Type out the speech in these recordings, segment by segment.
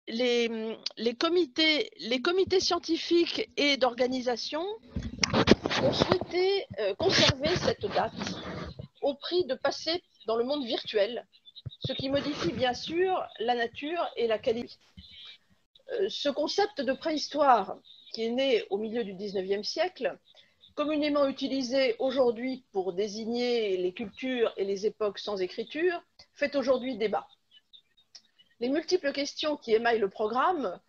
les comités scientifiques et d'organisation ont souhaité conserver cette date au prix de passer dans le monde virtuel, ce qui modifie bien sûr la nature et la qualité. Ce concept de préhistoire, qui est né au milieu du XIXe siècle, communément utilisé aujourd'hui pour désigner les cultures et les époques sans écriture, fait aujourd'hui débat. Les multiples questions qui émaillent le programme,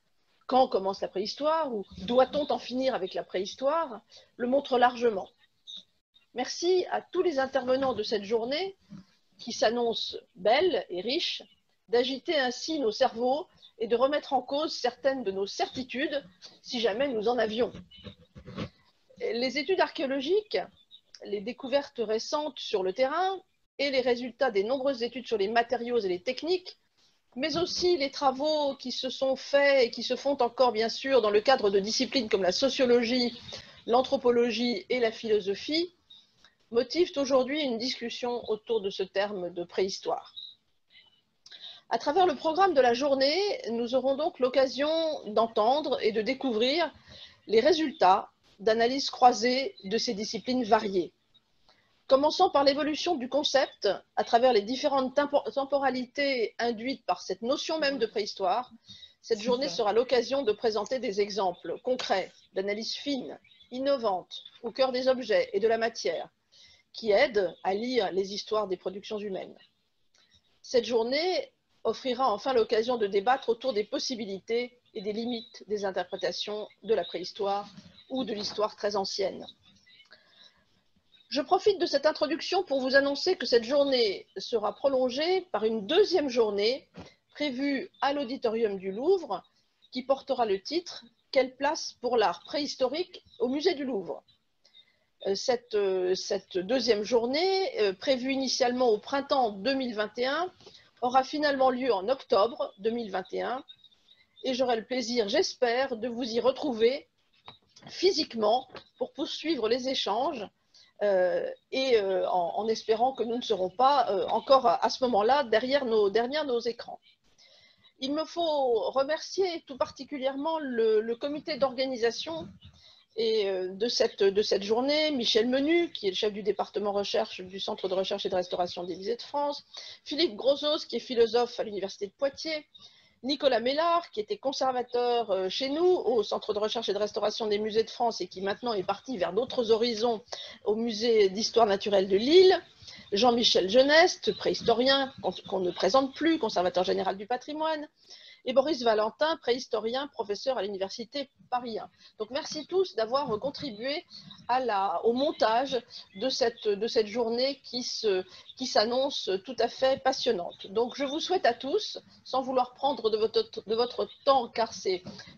quand commence la préhistoire ou doit-on en finir avec la préhistoire, le montrent largement. Merci à tous les intervenants de cette journée, qui s'annonce belle et riche, d'agiter ainsi nos cerveaux et de remettre en cause certaines de nos certitudes, si jamais nous en avions. Les études archéologiques, les découvertes récentes sur le terrain et les résultats des nombreuses études sur les matériaux et les techniques, mais aussi les travaux qui se sont faits et qui se font encore bien sûr dans le cadre de disciplines comme la sociologie, l'anthropologie et la philosophie, motivent aujourd'hui une discussion autour de ce terme de préhistoire. À travers le programme de la journée, nous aurons donc l'occasion d'entendre et de découvrir les résultats d'analyses croisées de ces disciplines variées. Commençons par l'évolution du concept à travers les différentes temporalités induites par cette notion même de préhistoire. Cette journée sera l'occasion de présenter des exemples concrets d'analyse fine, innovante, au cœur des objets et de la matière, qui aident à lire les histoires des productions humaines. Cette journée offrira enfin l'occasion de débattre autour des possibilités et des limites des interprétations de la préhistoire ou de l'histoire très ancienne. Je profite de cette introduction pour vous annoncer que cette journée sera prolongée par une deuxième journée prévue à l'Auditorium du Louvre qui portera le titre « Quelle place pour l'art préhistorique au musée du Louvre ?» Cette deuxième journée, prévue initialement au printemps 2021, aura finalement lieu en octobre 2021 et j'aurai le plaisir, j'espère, de vous y retrouver physiquement pour poursuivre les échanges en espérant que nous ne serons pas encore à ce moment-là derrière nos écrans. Il me faut remercier tout particulièrement le comité d'organisation de cette journée, Michel Menu, qui est le chef du département recherche du Centre de recherche et de restauration des musées de France, Philippe Grossos, qui est philosophe à l'Université de Poitiers, Nicolas Mélard, qui était conservateur chez nous au Centre de recherche et de restauration des musées de France et qui maintenant est parti vers d'autres horizons au musée d'histoire naturelle de Lille, Jean-Michel Geneste, préhistorien qu'on ne présente plus, conservateur général du patrimoine, et Boris Valentin, préhistorien, professeur à l'Université Paris 1. Donc merci tous d'avoir contribué au montage de cette journée qui s'annonce tout à fait passionnante. Donc je vous souhaite à tous, sans vouloir prendre de votre temps, car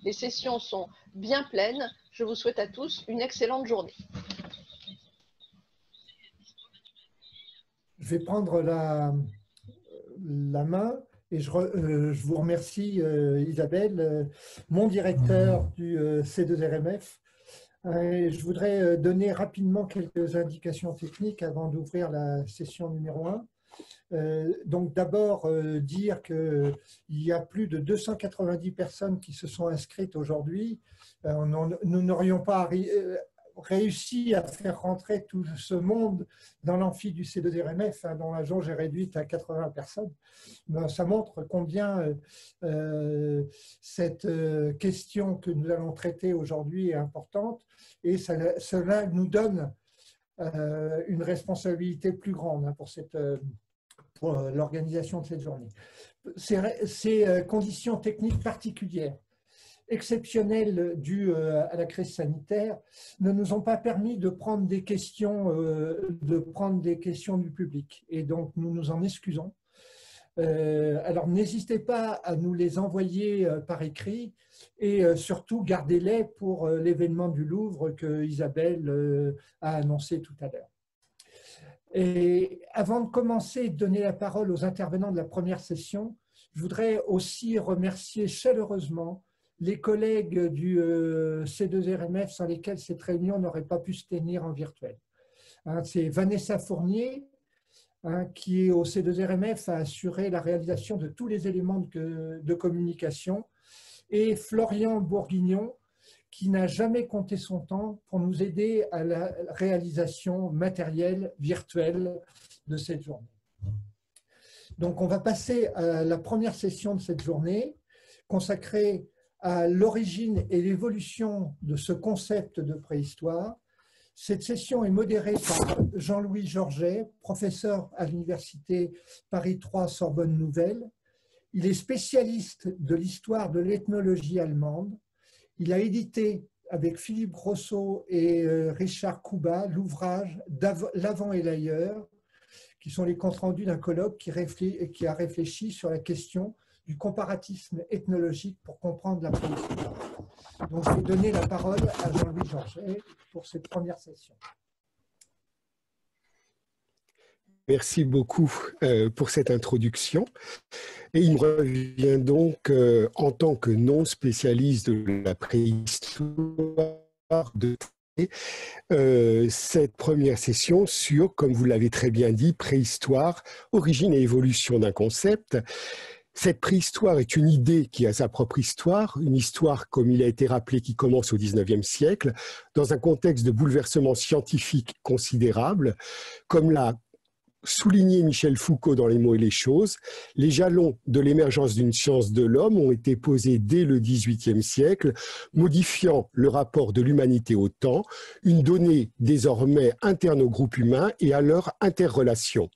les sessions sont bien pleines, je vous souhaite à tous une excellente journée. Je vais prendre la main. Et je vous remercie, Isabelle, mon directeur du C2RMF. Je voudrais donner rapidement quelques indications techniques avant d'ouvrir la session numéro 1. Donc d'abord, dire qu'il y a plus de 290 personnes qui se sont inscrites aujourd'hui. Nous n'aurions pas réussi à faire rentrer tout ce monde dans l'amphi du C2RMF, dont la jauge est réduite à 80 personnes. Ça montre combien cette question que nous allons traiter aujourd'hui est importante et cela nous donne une responsabilité plus grande pour l'organisation de cette journée. Ces conditions techniques particulières exceptionnelles dues à la crise sanitaire ne nous ont pas permis de prendre des questions du public. Et donc, nous nous en excusons. Alors, n'hésitez pas à nous les envoyer par écrit et surtout, gardez-les pour l'événement du Louvre que Isabelle a annoncé tout à l'heure. Et avant de commencer et de donner la parole aux intervenants de la première session, je voudrais aussi remercier chaleureusement les collègues du C2RMF sans lesquels cette réunion n'aurait pas pu se tenir en virtuel. C'est Vanessa Fournier, qui au C2RMF a assuré la réalisation de tous les éléments de communication et Florian Bourguignon, qui n'a jamais compté son temps pour nous aider à la réalisation matérielle, virtuelle de cette journée. Donc, on va passer à la première session de cette journée, consacrée à l'origine et l'évolution de ce concept de préhistoire. Cette session est modérée par Jean-Louis Georget, professeur à l'université Paris 3 Sorbonne Nouvelle. Il est spécialiste de l'histoire de l'ethnologie allemande. Il a édité avec Philippe Grosso et Richard Kuba l'ouvrage L'avant et l'ailleurs, qui sont les comptes rendus d'un colloque qui a réfléchi sur la question du comparatisme ethnologique pour comprendre la préhistoire. Donc, je vais donner la parole à Jean-Louis Georget pour cette première session. Merci beaucoup pour cette introduction. Et il me revient donc, en tant que non-spécialiste de la préhistoire, de cette première session sur, comme vous l'avez très bien dit, préhistoire, origine et évolution d'un concept. Cette préhistoire est une idée qui a sa propre histoire, une histoire, comme il a été rappelé, qui commence au XIXe siècle, dans un contexte de bouleversement scientifique considérable, comme l'a souligné Michel Foucault dans Les mots et les choses. Les jalons de l'émergence d'une science de l'homme ont été posés dès le XVIIIe siècle, modifiant le rapport de l'humanité au temps, une donnée désormais interne au groupe humain et à leur interrelation.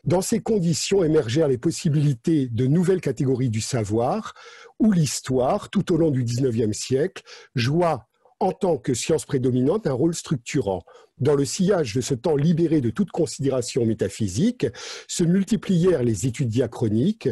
Dans ces conditions émergèrent les possibilités de nouvelles catégories du savoir, où l'histoire, tout au long du XIXe siècle, joua en tant que science prédominante un rôle structurant. Dans le sillage de ce temps libéré de toute considération métaphysique, se multiplièrent les études diachroniques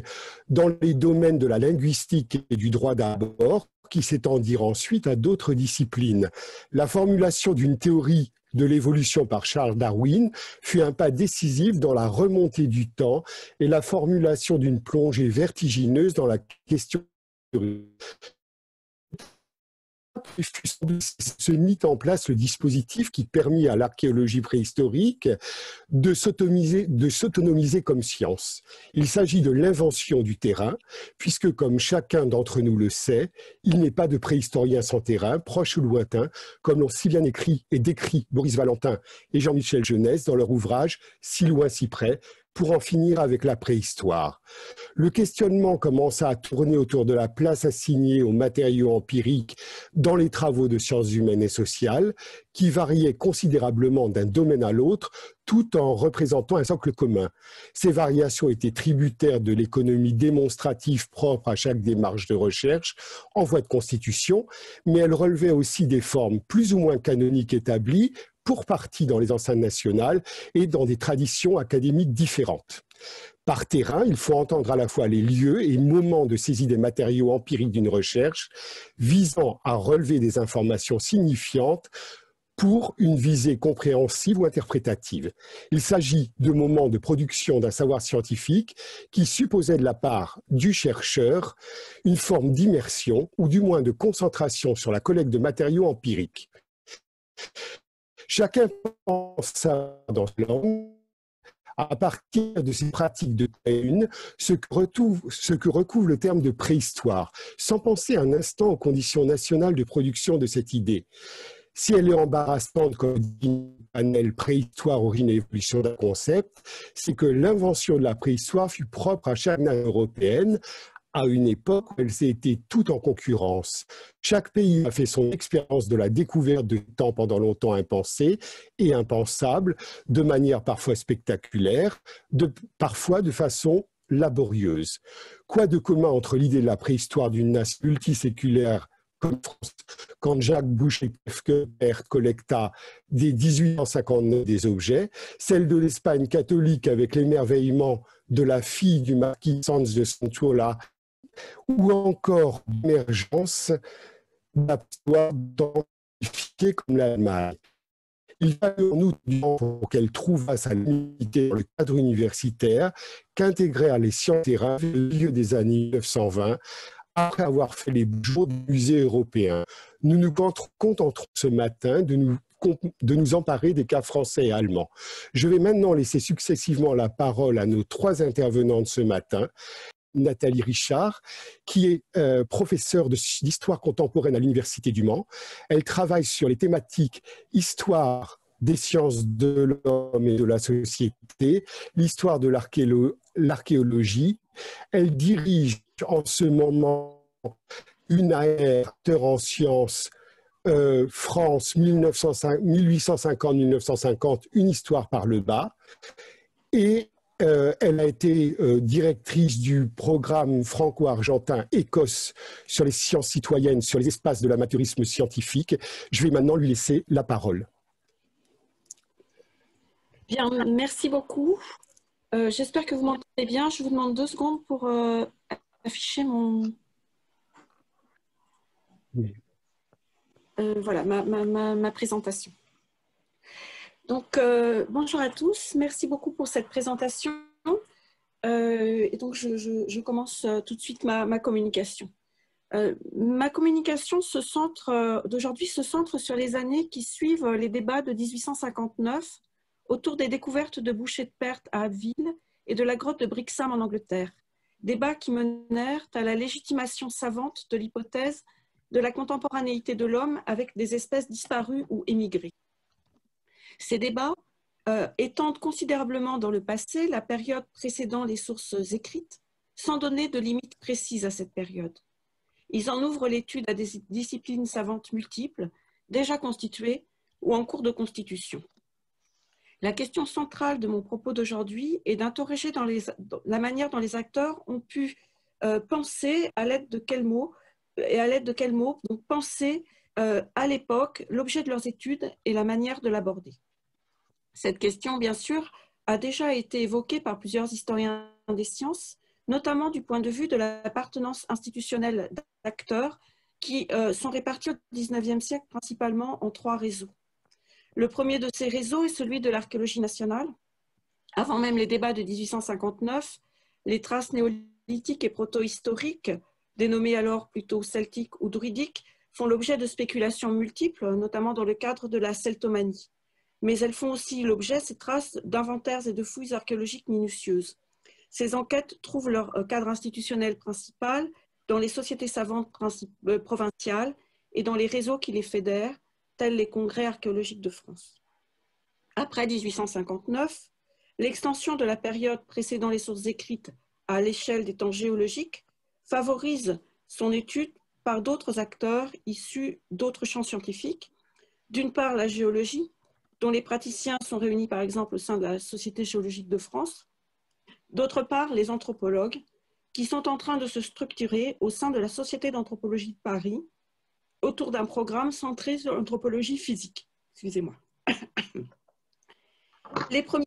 dans les domaines de la linguistique et du droit d'abord, qui s'étendirent ensuite à d'autres disciplines. La formulation d'une théorie de l'évolution par Charles Darwin fut un pas décisif dans la remontée du temps et la formulation d'une plongée vertigineuse dans la question se mit en place le dispositif qui permit à l'archéologie préhistorique de s'autonomiser comme science. Il s'agit de l'invention du terrain, puisque comme chacun d'entre nous le sait, il n'est pas de préhistorien sans terrain, proche ou lointain, comme l'ont si bien écrit et décrit Boris Valentin et Jean-Michel Jeunesse dans leur ouvrage « Si loin, si près », pour en finir avec la préhistoire. Le questionnement commença à tourner autour de la place assignée aux matériaux empiriques dans les travaux de sciences humaines et sociales, qui variaient considérablement d'un domaine à l'autre, tout en représentant un socle commun. Ces variations étaient tributaires de l'économie démonstrative propre à chaque démarche de recherche en voie de constitution, mais elles relevaient aussi des formes plus ou moins canoniques établies, pour partie dans les enceintes nationales et dans des traditions académiques différentes. Par terrain, il faut entendre à la fois les lieux et moments de saisie des matériaux empiriques d'une recherche visant à relever des informations signifiantes pour une visée compréhensive ou interprétative. Il s'agit de moments de production d'un savoir scientifique qui supposait de la part du chercheur une forme d'immersion ou du moins de concentration sur la collecte de matériaux empiriques. Chacun pensa dans ce langue, à partir de ces pratiques de une, ce que recouvre le terme de préhistoire, sans penser un instant aux conditions nationales de production de cette idée. Si elle est embarrassante, comme dit Panel, préhistoire, origine et évolution d'un concept, c'est que l'invention de la préhistoire fut propre à chaque nation européenne, à une époque où elles étaient toutes en concurrence. Chaque pays a fait son expérience de la découverte de temps pendant longtemps impensé et impensable, de manière parfois spectaculaire, parfois de façon laborieuse. Quoi de commun entre l'idée de la préhistoire d'une nation multiséculaire comme France, quand Jacques Boucher-Pert collecta dès 1859 des objets, celle de l'Espagne catholique avec l'émerveillement de la fille du marquis Sanz de Santuola, ou encore l'émergence d'un pouvoir identifié comme l'Allemagne. Il fallut en outre du temps pour qu'elle trouvât sa limité dans le cadre universitaire qu'intégrèrent les sciences terrain au milieu des années 1920, après avoir fait les jours du musée européen. Nous nous contenterons ce matin de nous emparer des cas français et allemands. Je vais maintenant laisser successivement la parole à nos trois intervenants de ce matin. Nathalie Richard, qui est professeure d'histoire contemporaine à l'Université du Mans. Elle travaille sur les thématiques histoire des sciences de l'homme et de la société, l'histoire de l'archéologie. Elle dirige en ce moment une AR en sciences France 1850-1950, une histoire par le bas. Et elle a été directrice du programme franco-argentin Écosse sur les sciences citoyennes, sur les espaces de l'amateurisme scientifique. Je vais maintenant lui laisser la parole. Bien, merci beaucoup. J'espère que vous m'entendez bien. Je vous demande 2 secondes pour afficher mon... Oui. Voilà, ma présentation. Donc, bonjour à tous. Merci beaucoup pour cette présentation. Et donc, je commence tout de suite ma communication. Ma communication d'aujourd'hui se centre sur les années qui suivent les débats de 1859 autour des découvertes de bouchers de Perth à Abbeville et de la grotte de Brixham en Angleterre. Débats qui menèrent à la légitimation savante de l'hypothèse de la contemporanéité de l'homme avec des espèces disparues ou émigrées. Ces débats étendent considérablement dans le passé la période précédant les sources écrites, sans donner de limite précise à cette période. Ils en ouvrent l'étude à des disciplines savantes multiples, déjà constituées ou en cours de constitution. La question centrale de mon propos d'aujourd'hui est d'interroger la manière dont les acteurs ont pu penser à l'aide de quels mots, donc penser à l'époque l'objet de leurs études et la manière de l'aborder. Cette question, bien sûr, a déjà été évoquée par plusieurs historiens des sciences, notamment du point de vue de l'appartenance institutionnelle d'acteurs qui sont répartis au XIXe siècle principalement en 3 réseaux. Le premier de ces réseaux est celui de l'archéologie nationale. Avant même les débats de 1859, les traces néolithiques et proto-historiques, dénommées alors plutôt celtiques ou druidiques, font l'objet de spéculations multiples, notamment dans le cadre de la celtomanie. Mais elles font aussi l'objet, ces traces, d'inventaires et de fouilles archéologiques minutieuses. Ces enquêtes trouvent leur cadre institutionnel principal dans les sociétés savantes provinciales et dans les réseaux qui les fédèrent, tels les congrès archéologiques de France. Après 1859, l'extension de la période précédant les sources écrites à l'échelle des temps géologiques favorise son étude par d'autres acteurs issus d'autres champs scientifiques. D'une part, la géologie, dont les praticiens sont réunis par exemple au sein de la Société géologique de France. D'autre part, les anthropologues, qui sont en train de se structurer au sein de la Société d'anthropologie de Paris, autour d'un programme centré sur l'anthropologie physique. Excusez-moi. Les premiers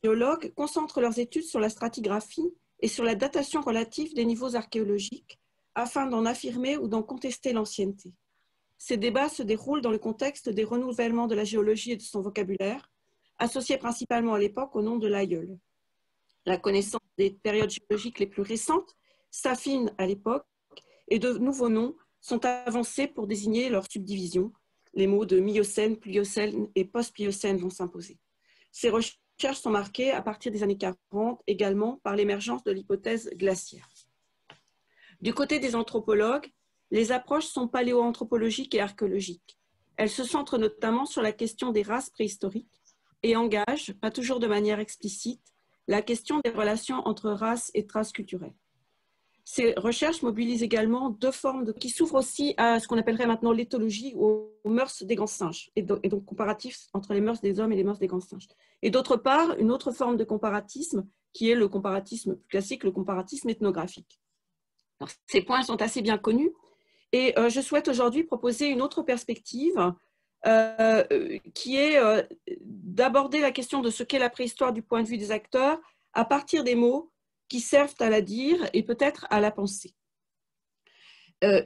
géologues concentrent leurs études sur la stratigraphie et sur la datation relative des niveaux archéologiques afin d'en affirmer ou d'en contester l'ancienneté. Ces débats se déroulent dans le contexte des renouvellements de la géologie et de son vocabulaire, associés principalement à l'époque au nom de l'aïeul. La connaissance des périodes géologiques les plus récentes s'affine à l'époque et de nouveaux noms sont avancés pour désigner leur subdivision. Les mots de Miocène, Pliocène et post-Pliocène vont s'imposer. Ces recherches sont marquées à partir des années 40 également par l'émergence de l'hypothèse glaciaire. Du côté des anthropologues, les approches sont paléoanthropologiques et archéologiques. Elles se centrent notamment sur la question des races préhistoriques et engagent, pas toujours de manière explicite, la question des relations entre races et traces culturelles. Ces recherches mobilisent également 2 formes qui s'ouvrent aussi à ce qu'on appellerait maintenant l'éthologie ou aux mœurs des grands singes, et donc comparatif entre les mœurs des hommes et les mœurs des grands singes. Et d'autre part, une autre forme de comparatisme qui est le comparatisme plus classique, le comparatisme ethnographique. Alors, ces points sont assez bien connus et je souhaite aujourd'hui proposer une autre perspective qui est d'aborder la question de ce qu'est la préhistoire du point de vue des acteurs à partir des mots qui servent à la dire et peut-être à la penser.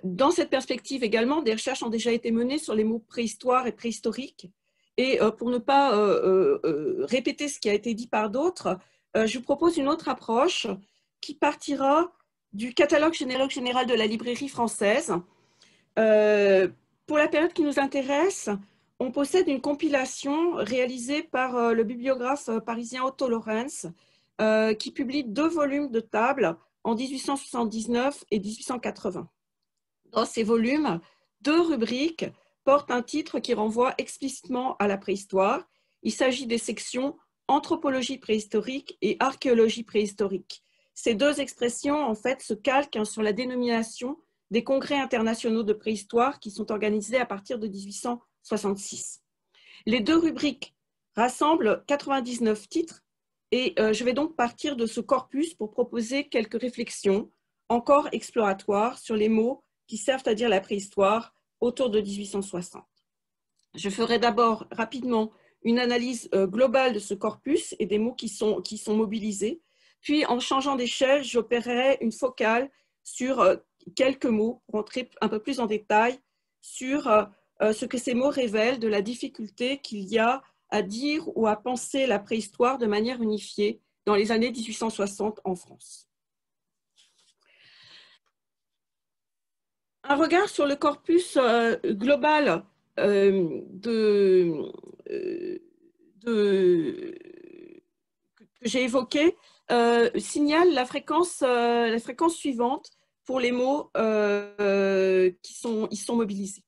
Dans cette perspective également, des recherches ont déjà été menées sur les mots préhistoire et préhistorique. Et pour ne pas répéter ce qui a été dit par d'autres, je vous propose une autre approche qui partira du catalogue général de la librairie française. Pour la période qui nous intéresse, on possède une compilation réalisée par le bibliographe parisien Otto Lorenz, qui publie 2 volumes de tables en 1879 et 1880. Dans ces volumes, 2 rubriques portent un titre qui renvoie explicitement à la préhistoire. Il s'agit des sections anthropologie préhistorique et archéologie préhistorique. Ces 2 expressions, en fait, se calquent sur la dénomination des congrès internationaux de préhistoire qui sont organisés à partir de 1866. Les 2 rubriques rassemblent 99 titres et je vais donc partir de ce corpus pour proposer quelques réflexions encore exploratoires sur les mots qui servent à dire la préhistoire autour de 1860. Je ferai d'abord rapidement une analyse globale de ce corpus et des mots qui sont mobilisés, puis en changeant d'échelle, j'opérerai une focale sur quelques mots pour entrer un peu plus en détail sur ce que ces mots révèlent de la difficulté qu'il y a à dire ou à penser la préhistoire de manière unifiée dans les années 1860 en France. Un regard sur le corpus global que j'ai évoqué signale la fréquence suivante pour les mots qui sont mobilisés.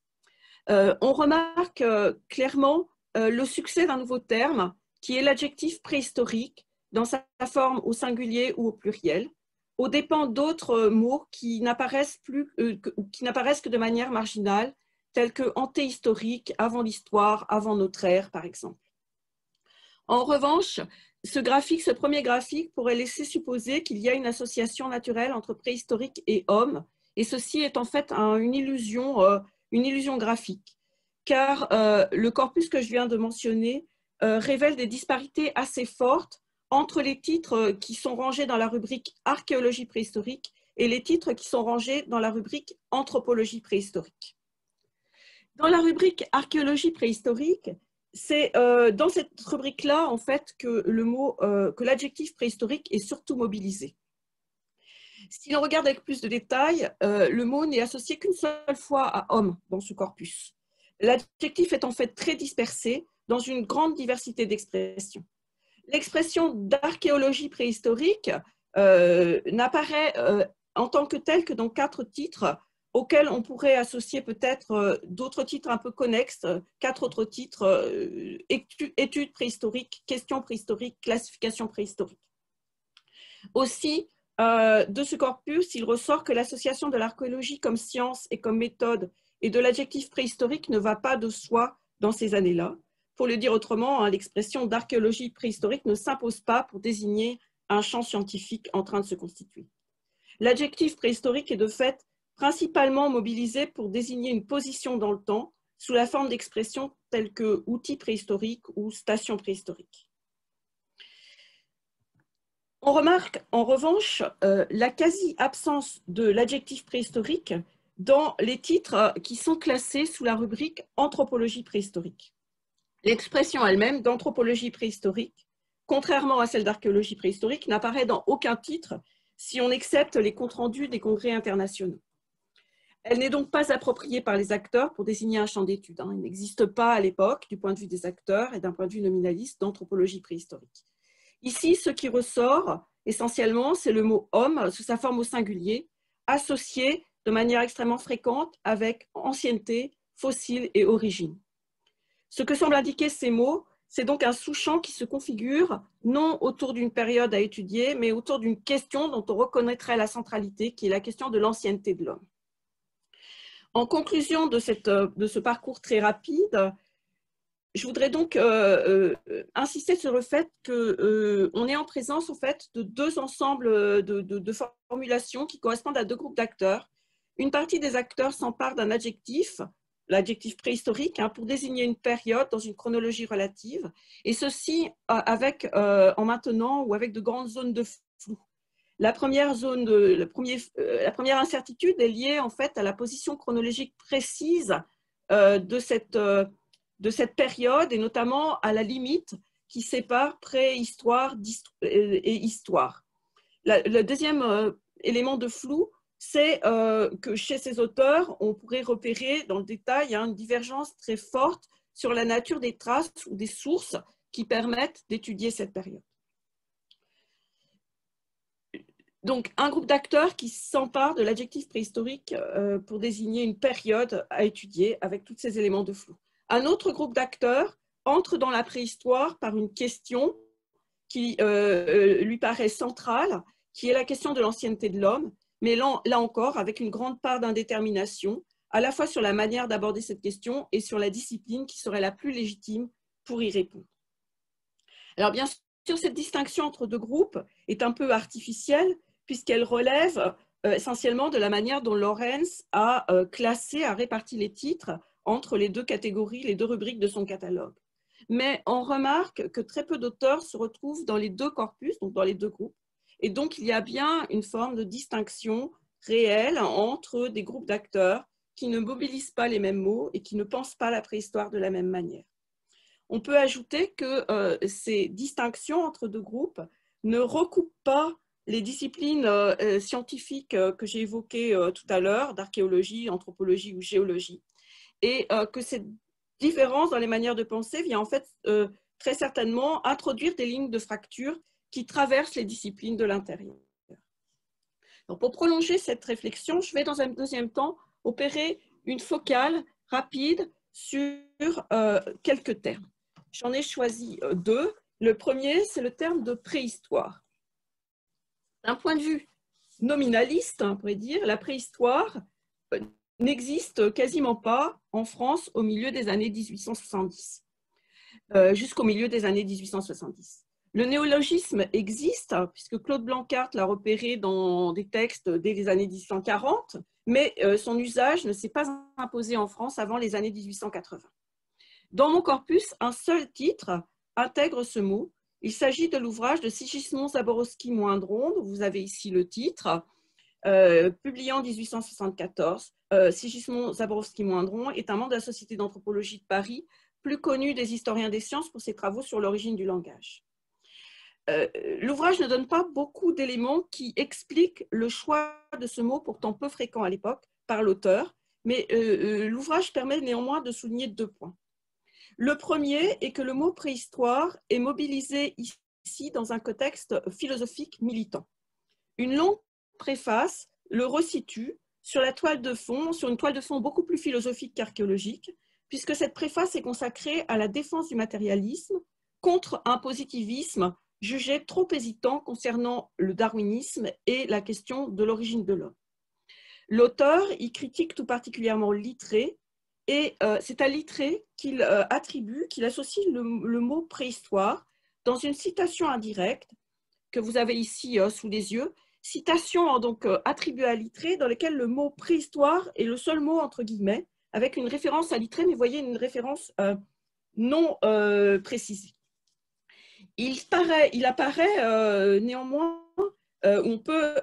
On remarque clairement le succès d'un nouveau terme qui est l'adjectif préhistorique dans sa forme au singulier ou au pluriel, aux dépens d'autres mots qui n'apparaissent que de manière marginale, tels que antéhistorique, avant l'histoire, avant notre ère, par exemple. En revanche, ce premier graphique pourrait laisser supposer qu'il y a une association naturelle entre préhistorique et homme, et ceci est en fait une illusion graphique, car le corpus que je viens de mentionner révèle des disparités assez fortes entre les titres qui sont rangés dans la rubrique archéologie préhistorique et les titres qui sont rangés dans la rubrique anthropologie préhistorique. Dans la rubrique archéologie préhistorique, c'est dans cette rubrique-là en fait que l'adjectif préhistorique est surtout mobilisé. Si l'on regarde avec plus de détails, le mot n'est associé qu'une seule fois à homme dans ce corpus. L'adjectif est en fait très dispersé dans une grande diversité d'expressions. L'expression d'archéologie préhistorique n'apparaît en tant que telle que dans 4 titres auxquels on pourrait associer peut-être d'autres titres un peu connexes, 4 autres titres, études préhistoriques, questions préhistoriques, classification préhistorique. Aussi, de ce corpus, il ressort que l'association de l'archéologie comme science et comme méthode et de l'adjectif préhistorique ne va pas de soi dans ces années-là. Pour le dire autrement, l'expression d'archéologie préhistorique ne s'impose pas pour désigner un champ scientifique en train de se constituer. L'adjectif préhistorique est de fait principalement mobilisé pour désigner une position dans le temps sous la forme d'expressions telles que outils préhistoriques ou station préhistorique. On remarque en revanche la quasi-absence de l'adjectif préhistorique dans les titres qui sont classés sous la rubrique anthropologie préhistorique. L'expression elle-même d'anthropologie préhistorique, contrairement à celle d'archéologie préhistorique, n'apparaît dans aucun titre si on accepte les comptes rendus des congrès internationaux. Elle n'est donc pas appropriée par les acteurs pour désigner un champ d'étude. Il n'existe pas à l'époque, du point de vue des acteurs et d'un point de vue nominaliste, d'anthropologie préhistorique. Ici, ce qui ressort essentiellement, c'est le mot « homme » sous sa forme au singulier, associé de manière extrêmement fréquente avec ancienneté, fossile et origine. Ce que semblent indiquer ces mots, c'est donc un sous-champ qui se configure non autour d'une période à étudier, mais autour d'une question dont on reconnaîtrait la centralité, qui est la question de l'ancienneté de l'homme. En conclusion de ce parcours très rapide, je voudrais donc insister sur le fait qu'on est en présence en fait, de 2 ensembles de formulations qui correspondent à 2 groupes d'acteurs. Une partie des acteurs s'empare d'un adjectif, l'adjectif préhistorique, pour désigner une période dans une chronologie relative, et ceci en maintenant ou avec de grandes zones de flou. La première incertitude est liée en fait à la position chronologique précise de cette période et notamment à la limite qui sépare préhistoire et histoire. Le deuxième élément de flou, c'est que chez ces auteurs, on pourrait repérer dans le détail une divergence très forte sur la nature des traces ou des sources qui permettent d'étudier cette période. Donc, un groupe d'acteurs qui s'empare de l'adjectif préhistorique pour désigner une période à étudier avec tous ces éléments de flou. Un autre groupe d'acteurs entre dans la préhistoire par une question qui lui paraît centrale, qui est la question de l'ancienneté de l'homme, mais là encore avec une grande part d'indétermination, à la fois sur la manière d'aborder cette question et sur la discipline qui serait la plus légitime pour y répondre. Alors bien sûr, cette distinction entre deux groupes est un peu artificielle puisqu'elle relève essentiellement de la manière dont Lorenz a classé, a réparti les titres entre les deux catégories, les deux rubriques de son catalogue. Mais on remarque que très peu d'auteurs se retrouvent dans les deux corpus, donc dans les deux groupes, et donc il y a bien une forme de distinction réelle entre des groupes d'acteurs qui ne mobilisent pas les mêmes mots et qui ne pensent pas la préhistoire de la même manière. On peut ajouter que ces distinctions entre deux groupes ne recoupent pas les disciplines scientifiques que j'ai évoquées tout à l'heure, d'archéologie, anthropologie ou géologie, et que cette différence dans les manières de penser vient en fait très certainement introduire des lignes de fracture qui traversent les disciplines de l'intérieur. Pour prolonger cette réflexion, je vais dans un deuxième temps opérer une focale rapide sur quelques termes. J'en ai choisi deux. Le premier, c'est le terme de préhistoire. D'un point de vue nominaliste, on pourrait dire, la préhistoire n'existe quasiment pas en France au milieu des années 1870, jusqu'au milieu des années 1870. Le néologisme existe, puisque Claude Blanquart l'a repéré dans des textes dès les années 1840, mais son usage ne s'est pas imposé en France avant les années 1880. Dans mon corpus, un seul titre intègre ce mot. Il s'agit de l'ouvrage de Sigismond Zaborowski-Moindron, dont vous avez ici le titre, publié en 1874. Sigismond Zaborowski-Moindron est un membre de la Société d'anthropologie de Paris, plus connu des historiens des sciences pour ses travaux sur l'origine du langage. L'ouvrage ne donne pas beaucoup d'éléments qui expliquent le choix de ce mot pourtant peu fréquent à l'époque par l'auteur, mais l'ouvrage permet néanmoins de souligner deux points. Le premier est que le mot préhistoire est mobilisé ici dans un contexte philosophique militant. Une longue préface le resitue sur la toile de fond, sur une toile de fond beaucoup plus philosophique qu'archéologique, puisque cette préface est consacrée à la défense du matérialisme contre un positivisme jugé trop hésitant concernant le darwinisme et la question de l'origine de l'homme. L'auteur y critique tout particulièrement Littré, et c'est à Littré qu'il attribue, qu'il associe le mot préhistoire dans une citation indirecte que vous avez ici sous les yeux, citation donc attribuée à Littré dans laquelle le mot préhistoire est le seul mot entre guillemets, avec une référence à Littré, mais vous voyez une référence non précisée. Il apparaît néanmoins, on peut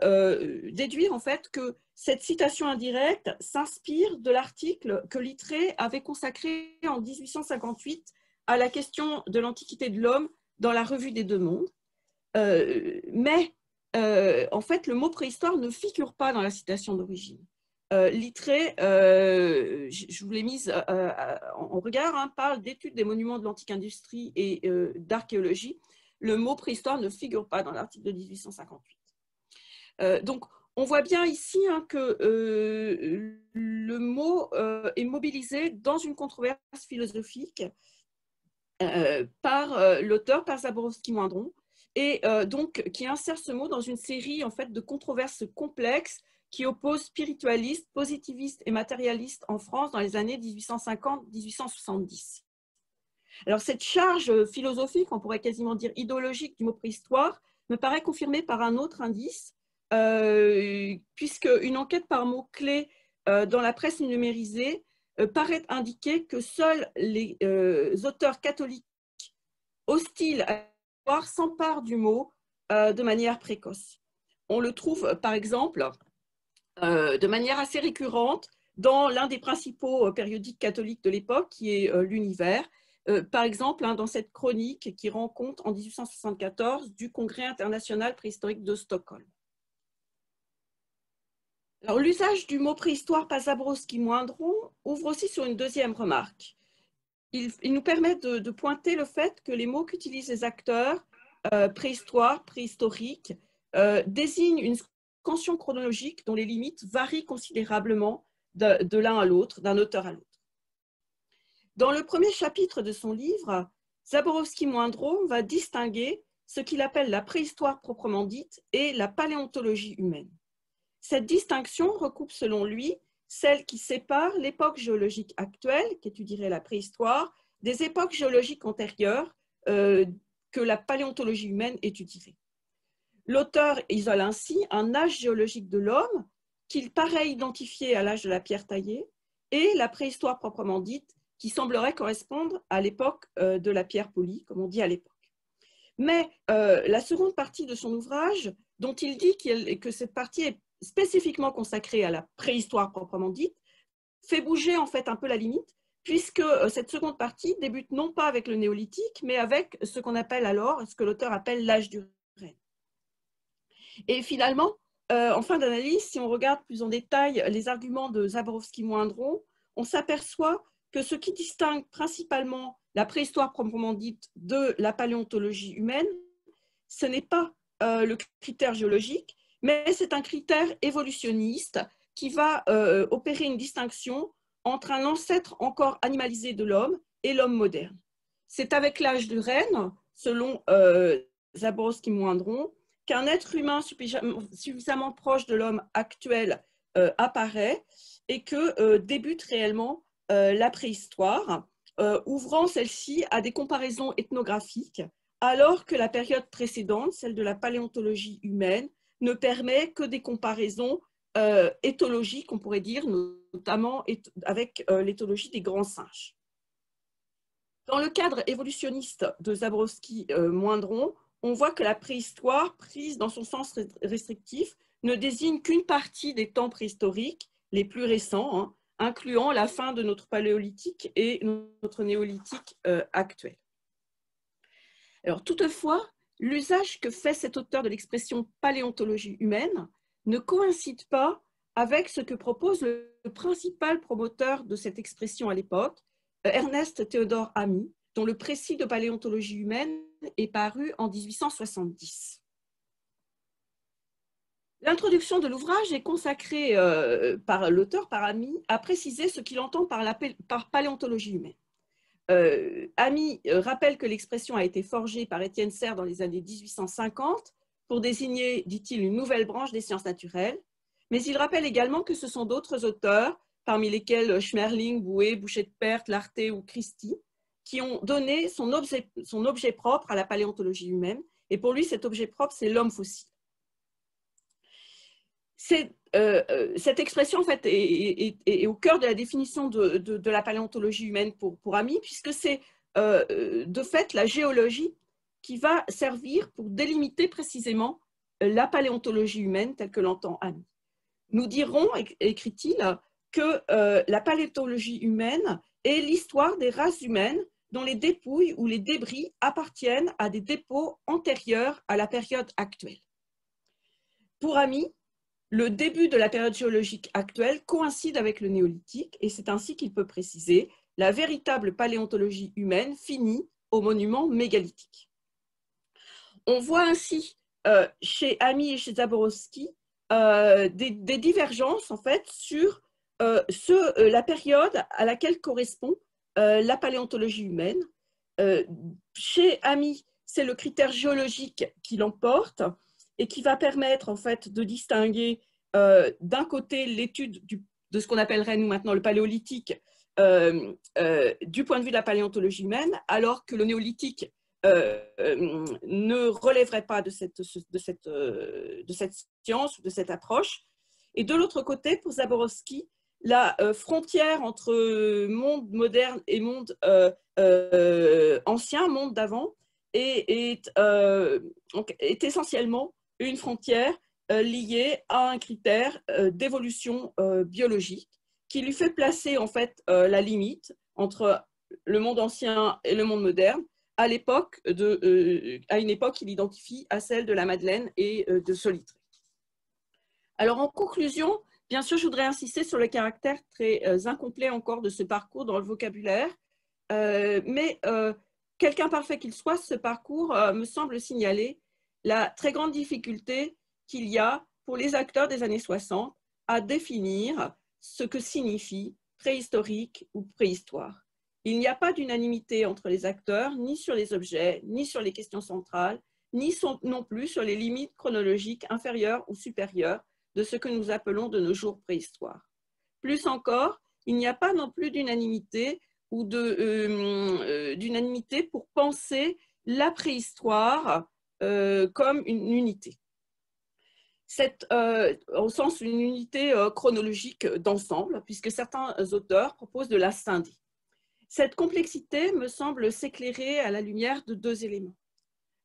déduire en fait que cette citation indirecte s'inspire de l'article que Littré avait consacré en 1858 à la question de l'Antiquité de l'homme dans la Revue des Deux Mondes. Mais en fait, le mot préhistoire ne figure pas dans la citation d'origine. Littré, je vous l'ai mise en regard, hein, parle d'études des monuments de l'antique industrie et d'archéologie. Le mot préhistoire ne figure pas dans l'article de 1858. Donc, on voit bien ici hein, que le mot est mobilisé dans une controverse philosophique par l'auteur, par Zaborowski-Moindron, et donc qui insère ce mot dans une série en fait, de controverses complexes qui opposent spiritualistes, positivistes et matérialistes en France dans les années 1850-1870. Alors cette charge philosophique, on pourrait quasiment dire idéologique du mot préhistoire, me paraît confirmée par un autre indice, puisque une enquête par mots-clés dans la presse numérisée paraît indiquer que seuls les auteurs catholiques hostiles à l'histoire s'emparent du mot de manière précoce. On le trouve par exemple de manière assez récurrente dans l'un des principaux périodiques catholiques de l'époque, qui est l'Univers, par exemple hein, dans cette chronique qui rend compte en 1874 du Congrès international préhistorique de Stockholm. Alors, l'usage du mot préhistoire par Zaborowski-Moindron ouvre aussi sur une deuxième remarque. Il nous permet de pointer le fait que les mots qu'utilisent les acteurs, préhistoire, préhistorique, désigne une scansion chronologique dont les limites varient considérablement de l'un à l'autre, d'un auteur à l'autre. Dans le premier chapitre de son livre, Zaborowski-Moindron va distinguer ce qu'il appelle la préhistoire proprement dite et la paléontologie humaine. Cette distinction recoupe selon lui celle qui sépare l'époque géologique actuelle, qui étudierait la préhistoire, des époques géologiques antérieures que la paléontologie humaine étudierait. L'auteur isole ainsi un âge géologique de l'homme qu'il paraît identifier à l'âge de la pierre taillée et la préhistoire proprement dite qui semblerait correspondre à l'époque de la pierre polie, comme on dit à l'époque. Mais la seconde partie de son ouvrage, dont il dit que cette partie est spécifiquement consacrée à la préhistoire proprement dite, fait bouger en fait un peu la limite, puisque cette seconde partie débute non pas avec le néolithique, mais avec ce qu'on appelle alors, ce que l'auteur appelle l'âge du renne. Et finalement, en fin d'analyse, si on regarde plus en détail les arguments de Zaborowski-Moindron, on s'aperçoit que ce qui distingue principalement la préhistoire proprement dite de la paléontologie humaine, ce n'est pas le critère géologique, mais c'est un critère évolutionniste qui va opérer une distinction entre un ancêtre encore animalisé de l'homme et l'homme moderne. C'est avec l'âge du renne, selon Zaborowski-Moindron, qu'un être humain suffisamment proche de l'homme actuel apparaît et que débute réellement la préhistoire, ouvrant celle-ci à des comparaisons ethnographiques, alors que la période précédente, celle de la paléontologie humaine, ne permet que des comparaisons éthologiques, on pourrait dire, notamment avec l'éthologie des grands singes. Dans le cadre évolutionniste de Zaborowski-Moindron, on voit que la préhistoire, prise dans son sens restrictif, ne désigne qu'une partie des temps préhistoriques, les plus récents, hein, incluant la fin de notre paléolithique et notre néolithique actuel. Alors, toutefois, l'usage que fait cet auteur de l'expression paléontologie humaine ne coïncide pas avec ce que propose le principal promoteur de cette expression à l'époque, Ernest ThéodoreAmy, dont le précis de paléontologie humaine est paru en 1870. L'introduction de l'ouvrage est consacrée par l'auteur, parAmy, à préciser ce qu'il entend par paléontologie humaine.Amy rappelle que l'expression a été forgée par Étienne Serre dans les années 1850 pour désigner, dit-il, une nouvelle branche des sciences naturelles, mais il rappelle également que ce sont d'autres auteurs, parmi lesquels Schmerling, Boué, Boucher de Perthes, Lartet ou Christie, qui ont donné son objet propre à la paléontologie humaine, et pour lui, cet objet propre, c'est l'homme fossile. Cette expression en fait, est au cœur de la définition de la paléontologie humaine pourAmy, puisque c'est de fait la géologie qui va servir pour délimiter précisément la paléontologie humaine telle que l'entendAmy. Nous dirons, écrit-il, que la paléontologie humaine est l'histoire des races humaines dont les dépouilles ou les débris appartiennent à des dépôts antérieurs à la période actuelle. PourAmy, le début de la période géologique actuelle coïncide avec le néolithique et c'est ainsi qu'il peut préciser la véritable paléontologie humaine finit au monument mégalithique. On voit ainsi chezAmy et chez Zaborowski des divergences en fait sur la période à laquelle correspond la paléontologie humaine. ChezAmy, c'est le critère géologique qui l'emporte et qui va permettre en fait de distinguer d'un côté l'étude de ce qu'on appellerait nous maintenant le paléolithique du point de vue de la paléontologie humaine, alors que le néolithique ne relèverait pas de cette science ou de cette approche. Et de l'autre côté, pour Zaborowski, la frontière entre monde moderne et monde ancien, monde d'avant, est essentiellement une frontière liée à un critère d'évolution biologique qui lui fait placer en fait la limite entre le monde ancien et le monde moderne à une époque qu'il identifie à celle de la Madeleine et de Solitré. Alors en conclusion, bien sûr, je voudrais insister sur le caractère très incomplet encore de ce parcours dans le vocabulaire, mais quelque imparfait qu'il soit, ce parcours me semble signaler la très grande difficulté qu'il y a pour les acteurs des années 60 à définir ce que signifie préhistorique ou préhistoire. Il n'y a pas d'unanimité entre les acteurs, ni sur les objets, ni sur les questions centrales, ni non plus sur les limites chronologiques inférieures ou supérieures de ce que nous appelons de nos jours préhistoire. Plus encore, il n'y a pas non plus d'unanimité ou d'unanimité pour penser la préhistoire comme une unité. Au sens d'une unité chronologique d'ensemble, puisque certains auteurs proposent de la scinder. Cette complexité me semble s'éclairer à la lumière de deux éléments.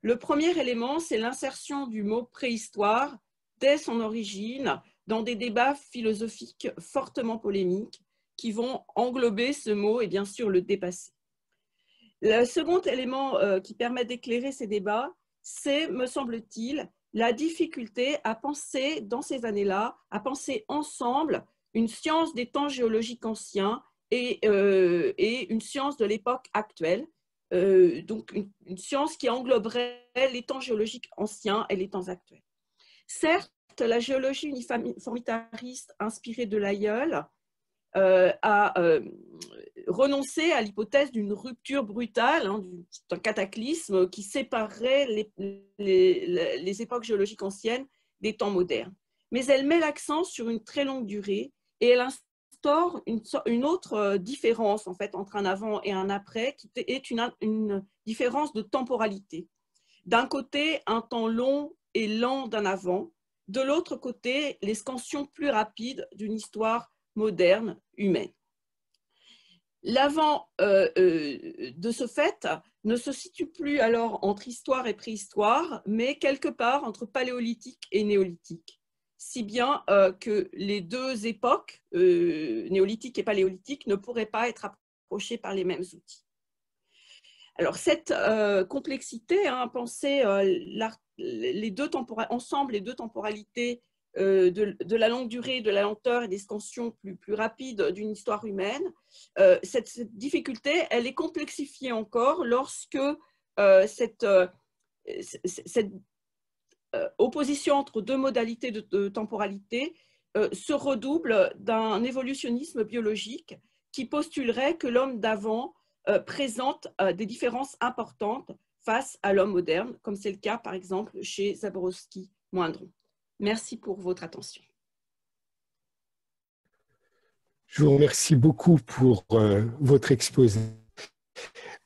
Le premier élément, c'est l'insertion du mot préhistoire dès son origine dans des débats philosophiques fortement polémiques qui vont englober ce mot et bien sûr le dépasser. Le second élément qui permet d'éclairer ces débats, c'est, me semble-t-il, la difficulté à penser dans ces années-là, à penser ensemble une science des temps géologiques anciens et une science de l'époque actuelle, donc une science qui engloberait les temps géologiques anciens et les temps actuels. Certes, la géologie uniformitariste inspirée de Lyell a renoncé à l'hypothèse d'une rupture brutale, d'un cataclysme qui séparerait les époques géologiques anciennes des temps modernes. Mais elle met l'accent sur une très longue durée et elle instaure une autre différence en fait, entre un avant et un après, qui est une différence de temporalité. D'un côté, un temps long et lent d'un avant, de l'autre côté, les scansions plus rapides d'une histoire moderne, humaine. L'avant, de ce fait, ne se situe plus alors entre histoire et préhistoire, mais quelque part entre paléolithique et néolithique. Si bien que les deux époques, néolithique et paléolithique, ne pourraient pas être approchées par les mêmes outils. Alors, cette complexité, penser les deux temporalités de la longue durée, de la lenteur et des scansions plus rapides d'une histoire humaine, cette difficulté, elle est complexifiée encore lorsque cette opposition entre deux modalités de temporalité se redouble d'un évolutionnisme biologique qui postulerait que l'homme d'avant présente des différences importantes face à l'homme moderne, comme c'est le cas par exemple chez Zaborowski-Moindron. Merci pour votre attention. Je vous remercie beaucoup pour votre exposé.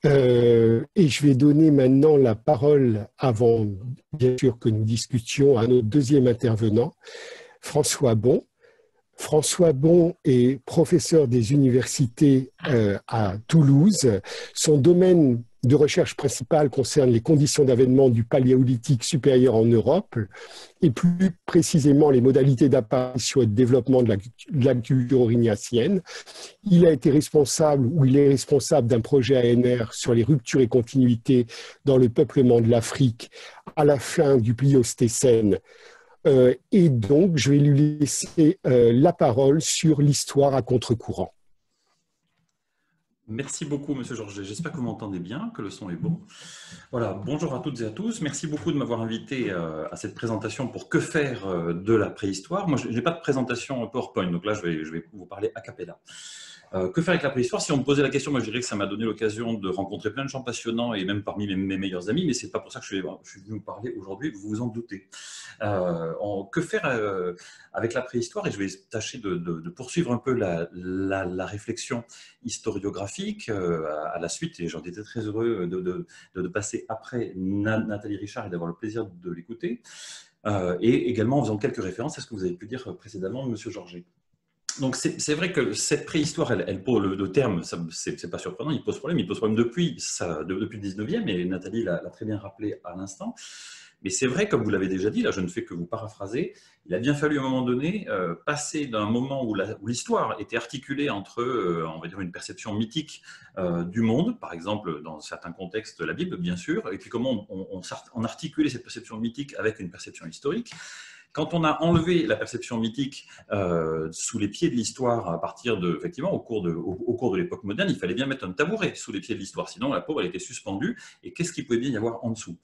Et je vais donner maintenant la parole, avant bien sûr que nous discutions, à notre deuxième intervenant, François Bon. François Bon est professeur des universités à Toulouse. Son domaine de recherche principal concerne les conditions d'avènement du Paléolithique supérieur en Europe et plus précisément les modalités d'apparition et de développement de la culture aurignacienne. Il a été responsable, ou il est responsable d'un projet ANR sur les ruptures et continuités dans le peuplement de l'Afrique à la fin du Pliocénène. Et donc, je vais lui laisser la parole sur l'histoire à contre-courant. Merci beaucoup, Monsieur Georget. J'espère que vous m'entendez bien, que le son est bon. Voilà, bonjour à toutes et à tous. Merci beaucoup de m'avoir invité à cette présentation pour Que faire de la préhistoire. Moi, je n'ai pas de présentation PowerPoint, donc là, je vais vous parler a cappella. Que faire avec la préhistoire? Si on me posait la question, moi je dirais que ça m'a donné l'occasion de rencontrer plein de gens passionnants et même parmi mes meilleurs amis, mais c'est pas pour ça que je suis venu vous parler aujourd'hui, vous vous en doutez. Que faire avec la préhistoire? Et je vais tâcher de poursuivre un peu la réflexion historiographique à la suite, et j'en étais très heureux de passer après Nathalie Richard et d'avoir le plaisir de l'écouter, et également en faisant quelques références à ce que vous avez pu dire précédemment, Monsieur Georget. Donc c'est vrai que cette préhistoire, elle pose le terme, c'est pas surprenant, il pose problème depuis le 19e, et Nathalie l'a très bien rappelé à l'instant. Mais c'est vrai, comme vous l'avez déjà dit, là je ne fais que vous paraphraser, il a bien fallu à un moment donné passer d'un moment où l'histoire était articulée entre, on va dire, une perception mythique du monde, par exemple dans certains contextes la Bible bien sûr, et puis comment on articulait cette perception mythique avec une perception historique. Quand on a enlevé la perception mythique sous les pieds de l'histoire à partir de, effectivement, au cours de l'époque moderne, il fallait bien mettre un tabouret sous les pieds de l'histoire, sinon la pauvre elle était suspendue et qu'est-ce qu'il pouvait bien y avoir en dessous?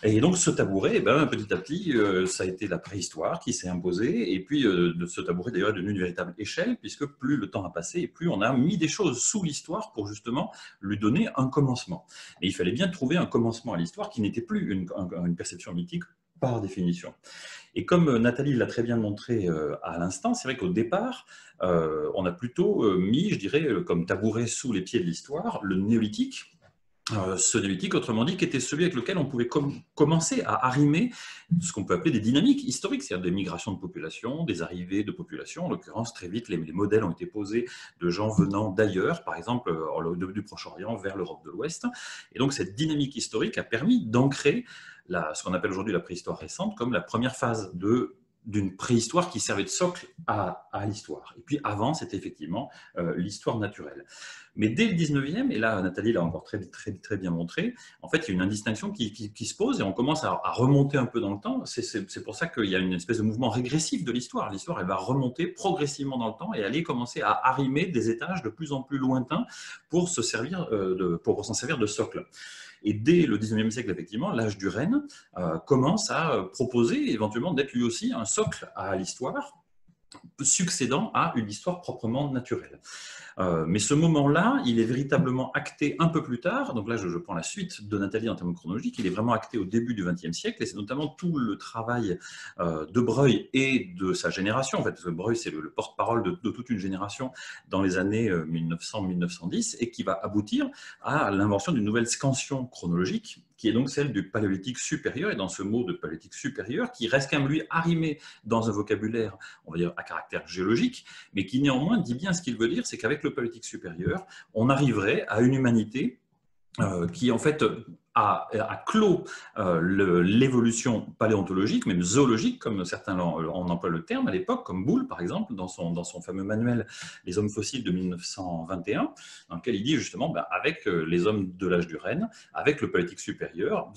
Et donc ce tabouret, petit à petit, ça a été la préhistoire qui s'est imposée et puis de ce tabouret d'ailleurs est devenu une véritable échelle puisque plus le temps a passé et plus on a mis des choses sous l'histoire pour justement lui donner un commencement. Mais il fallait bien trouver un commencement à l'histoire qui n'était plus une perception mythique par définition. Et comme Nathalie l'a très bien montré à l'instant, c'est vrai qu'au départ, on a plutôt mis, je dirais, comme tabouret sous les pieds de l'histoire, le néolithique. Ce néolithique, autrement dit, qui était celui avec lequel on pouvait commencer à arrimer ce qu'on peut appeler des dynamiques historiques, c'est-à-dire des migrations de population, des arrivées de population. En l'occurrence, très vite, les modèles ont été posés de gens venant d'ailleurs, par exemple du Proche-Orient vers l'Europe de l'Ouest. Et donc, cette dynamique historique a permis d'ancrer ce qu'on appelle aujourd'hui la préhistoire récente comme la première phase d'une préhistoire qui servait de socle à l'histoire. Et puis avant, c'était effectivement l'histoire naturelle. Mais dès le 19e, et là Nathalie l'a encore très bien montré, en fait il y a une indistinction qui se pose et on commence à remonter un peu dans le temps. C'est pour ça qu'il y a une espèce de mouvement régressif de l'histoire. L'histoire elle va remonter progressivement dans le temps et aller commencer à arrimer des étages de plus en plus lointains pour s'en servir de socle. Et dès le 19e siècle, effectivement, l'âge du renne commence à proposer éventuellement d'être lui aussi un socle à l'histoire, succédant à une histoire proprement naturelle. Mais ce moment-là, il est véritablement acté un peu plus tard. Donc là, je prends la suite de Nathalie en termes chronologiques. Il est vraiment acté au début du XXe siècle et c'est notamment tout le travail de Breuil et de sa génération. En fait, parce que Breuil, c'est le porte-parole de toute une génération dans les années 1900-1910 et qui va aboutir à l'invention d'une nouvelle scansion chronologique qui est donc celle du paléolithique supérieur. Et dans ce mot de paléolithique supérieur, qui reste quand même lui arrimé dans un vocabulaire, on va dire, à caractère géologique, mais qui néanmoins dit bien ce qu'il veut dire, c'est qu'avec le paléolithique supérieur, on arriverait à une humanité qui en fait a clos l'évolution paléontologique, même zoologique, comme certains en emploient le terme à l'époque, comme Boulle par exemple, dans son fameux manuel Les hommes fossiles de 1921, dans lequel il dit justement, avec les hommes de l'âge du renne, avec le paléolithique supérieur,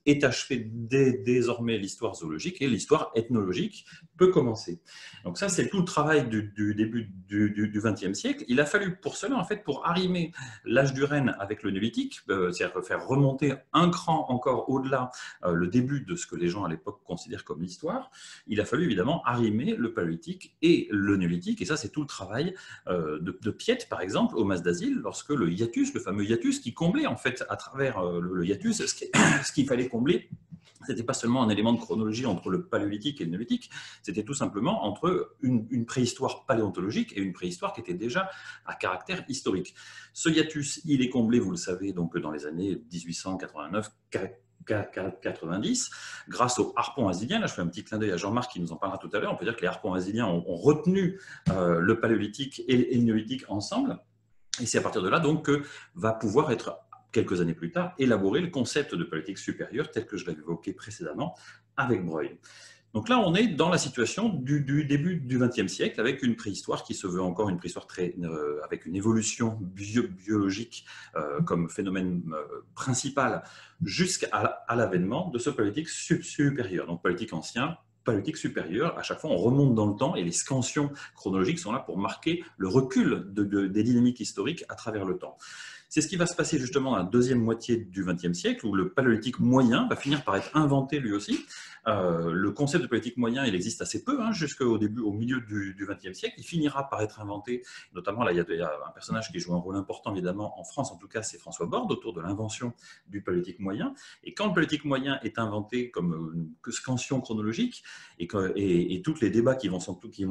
est achevée désormais l'histoire zoologique et l'histoire ethnologique peut commencer. Donc ça, c'est tout le travail du début du XXe siècle. Il a fallu pour cela, en fait, pour arrimer l'âge du renne avec le néolithique, c'est-à-dire faire remonter un cran encore au-delà le début de ce que les gens à l'époque considèrent comme l'histoire, il a fallu évidemment arrimer le paléolithique et le néolithique, et ça c'est tout le travail de Piette par exemple au Mas d'Asile, lorsque le hiatus, le fameux hiatus qui comblait en fait à travers le hiatus, ce qu'il fallait combler, c'était pas seulement un élément de chronologie entre le paléolithique et le néolithique, c'était tout simplement entre une préhistoire paléontologique et une préhistoire qui était déjà à caractère historique. Ce hiatus, il est comblé, vous le savez, donc dans les années 1889-90, grâce aux harpons asiliens. Là, je fais un petit clin d'œil à Jean-Marc qui nous en parlera tout à l'heure. On peut dire que les harpons asiliens ont retenu le paléolithique et le néolithique ensemble. Et c'est à partir de là donc, que va pouvoir être quelques années plus tard, élaborer le concept de paléolithique supérieur tel que je l'avais évoqué précédemment avec Breuil. Donc là, on est dans la situation du début du XXe siècle avec une préhistoire qui se veut encore une préhistoire avec une évolution biologique comme phénomène principal jusqu'à l'avènement de ce paléolithique supérieur. Donc paléolithique ancien, paléolithique supérieur, à chaque fois on remonte dans le temps et les scansions chronologiques sont là pour marquer le recul des dynamiques historiques à travers le temps. C'est ce qui va se passer justement dans la deuxième moitié du XXe siècle, où le paléolithique moyen va finir par être inventé lui aussi. Le concept de paléolithique moyen, il existe assez peu, jusqu'au milieu du XXe siècle. Il finira par être inventé, notamment là, il y a un personnage qui joue un rôle important, évidemment, en France, en tout cas, c'est François Borde, autour de l'invention du paléolithique moyen. Et quand le paléolithique moyen est inventé comme scansion chronologique, et tous les débats qui vont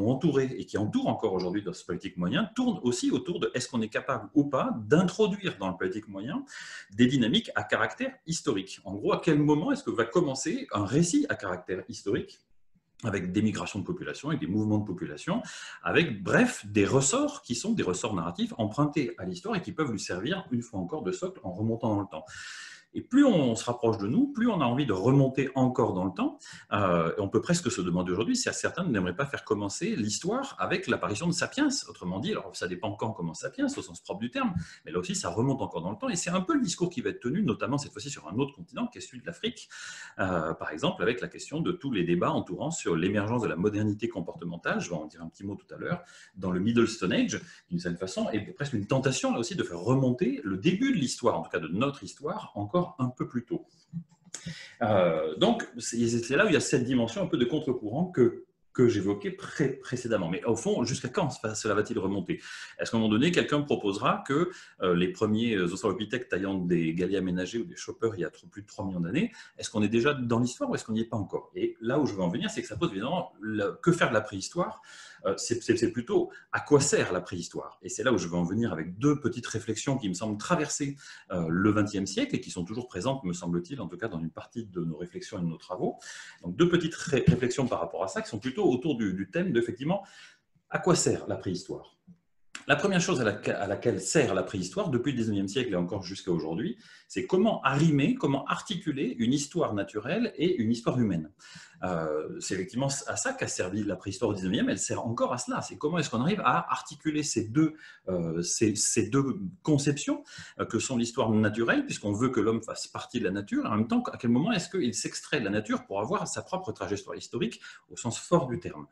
entourer, et qui entourent encore aujourd'hui ce paléolithique moyen, tournent aussi autour de est-ce qu'on est capable ou pas d'introduire dans le paléolithique moyen des dynamiques à caractère historique. En gros, à quel moment est-ce que va commencer un récit à caractère historique avec des migrations de population, avec des mouvements de population, avec, bref, des ressorts qui sont des ressorts narratifs empruntés à l'histoire et qui peuvent lui servir, une fois encore, de socle en remontant dans le temps. Et plus on se rapproche de nous, plus on a envie de remonter encore dans le temps. Et on peut presque se demander aujourd'hui si certains n'aimeraient pas faire commencer l'histoire avec l'apparition de Sapiens. Autrement dit, alors ça dépend quand commence Sapiens, au sens propre du terme, mais là aussi ça remonte encore dans le temps. Et c'est un peu le discours qui va être tenu, notamment cette fois-ci sur un autre continent, qui est celui de l'Afrique, par exemple, avec la question de tous les débats entourant sur l'émergence de la modernité comportementale, je vais en dire un petit mot tout à l'heure, dans le Middle Stone Age, d'une certaine façon, et presque une tentation là aussi de faire remonter le début de l'histoire, en tout cas de notre histoire, encore un peu plus tôt. Donc, c'est là où il y a cette dimension un peu de contre-courant que j'évoquais précédemment. Mais au fond, jusqu'à quand cela va-t-il remonter? Est-ce qu'à un moment donné, quelqu'un proposera que les premiers australopithèques taillant des galets aménagés ou des choppers il y a plus de 3 millions d'années, est-ce qu'on est déjà dans l'histoire ou est-ce qu'on n'y est pas encore? Et là où je veux en venir, c'est que ça pose évidemment que faire de la préhistoire? C'est plutôt à quoi sert la préhistoire. Et c'est là où je veux en venir avec 2 petites réflexions qui me semblent traverser le XXe siècle et qui sont toujours présentes, me semble-t-il, en tout cas dans une partie de nos réflexions et de nos travaux. Donc 2 petites réflexions par rapport à ça qui sont plutôt autour du thème de, effectivement, à quoi sert la préhistoire? La première chose à laquelle sert la préhistoire, depuis le XIXe siècle et encore jusqu'à aujourd'hui, c'est comment arrimer, comment articuler une histoire naturelle et une histoire humaine. C'est effectivement à ça qu'a servi la préhistoire au XIXe, elle sert encore à cela. C'est comment est-ce qu'on arrive à articuler ces deux conceptions que sont l'histoire naturelle, puisqu'on veut que l'homme fasse partie de la nature, et en même temps, à quel moment est-ce qu'il s'extrait de la nature pour avoir sa propre trajectoire historique au sens fort du terme.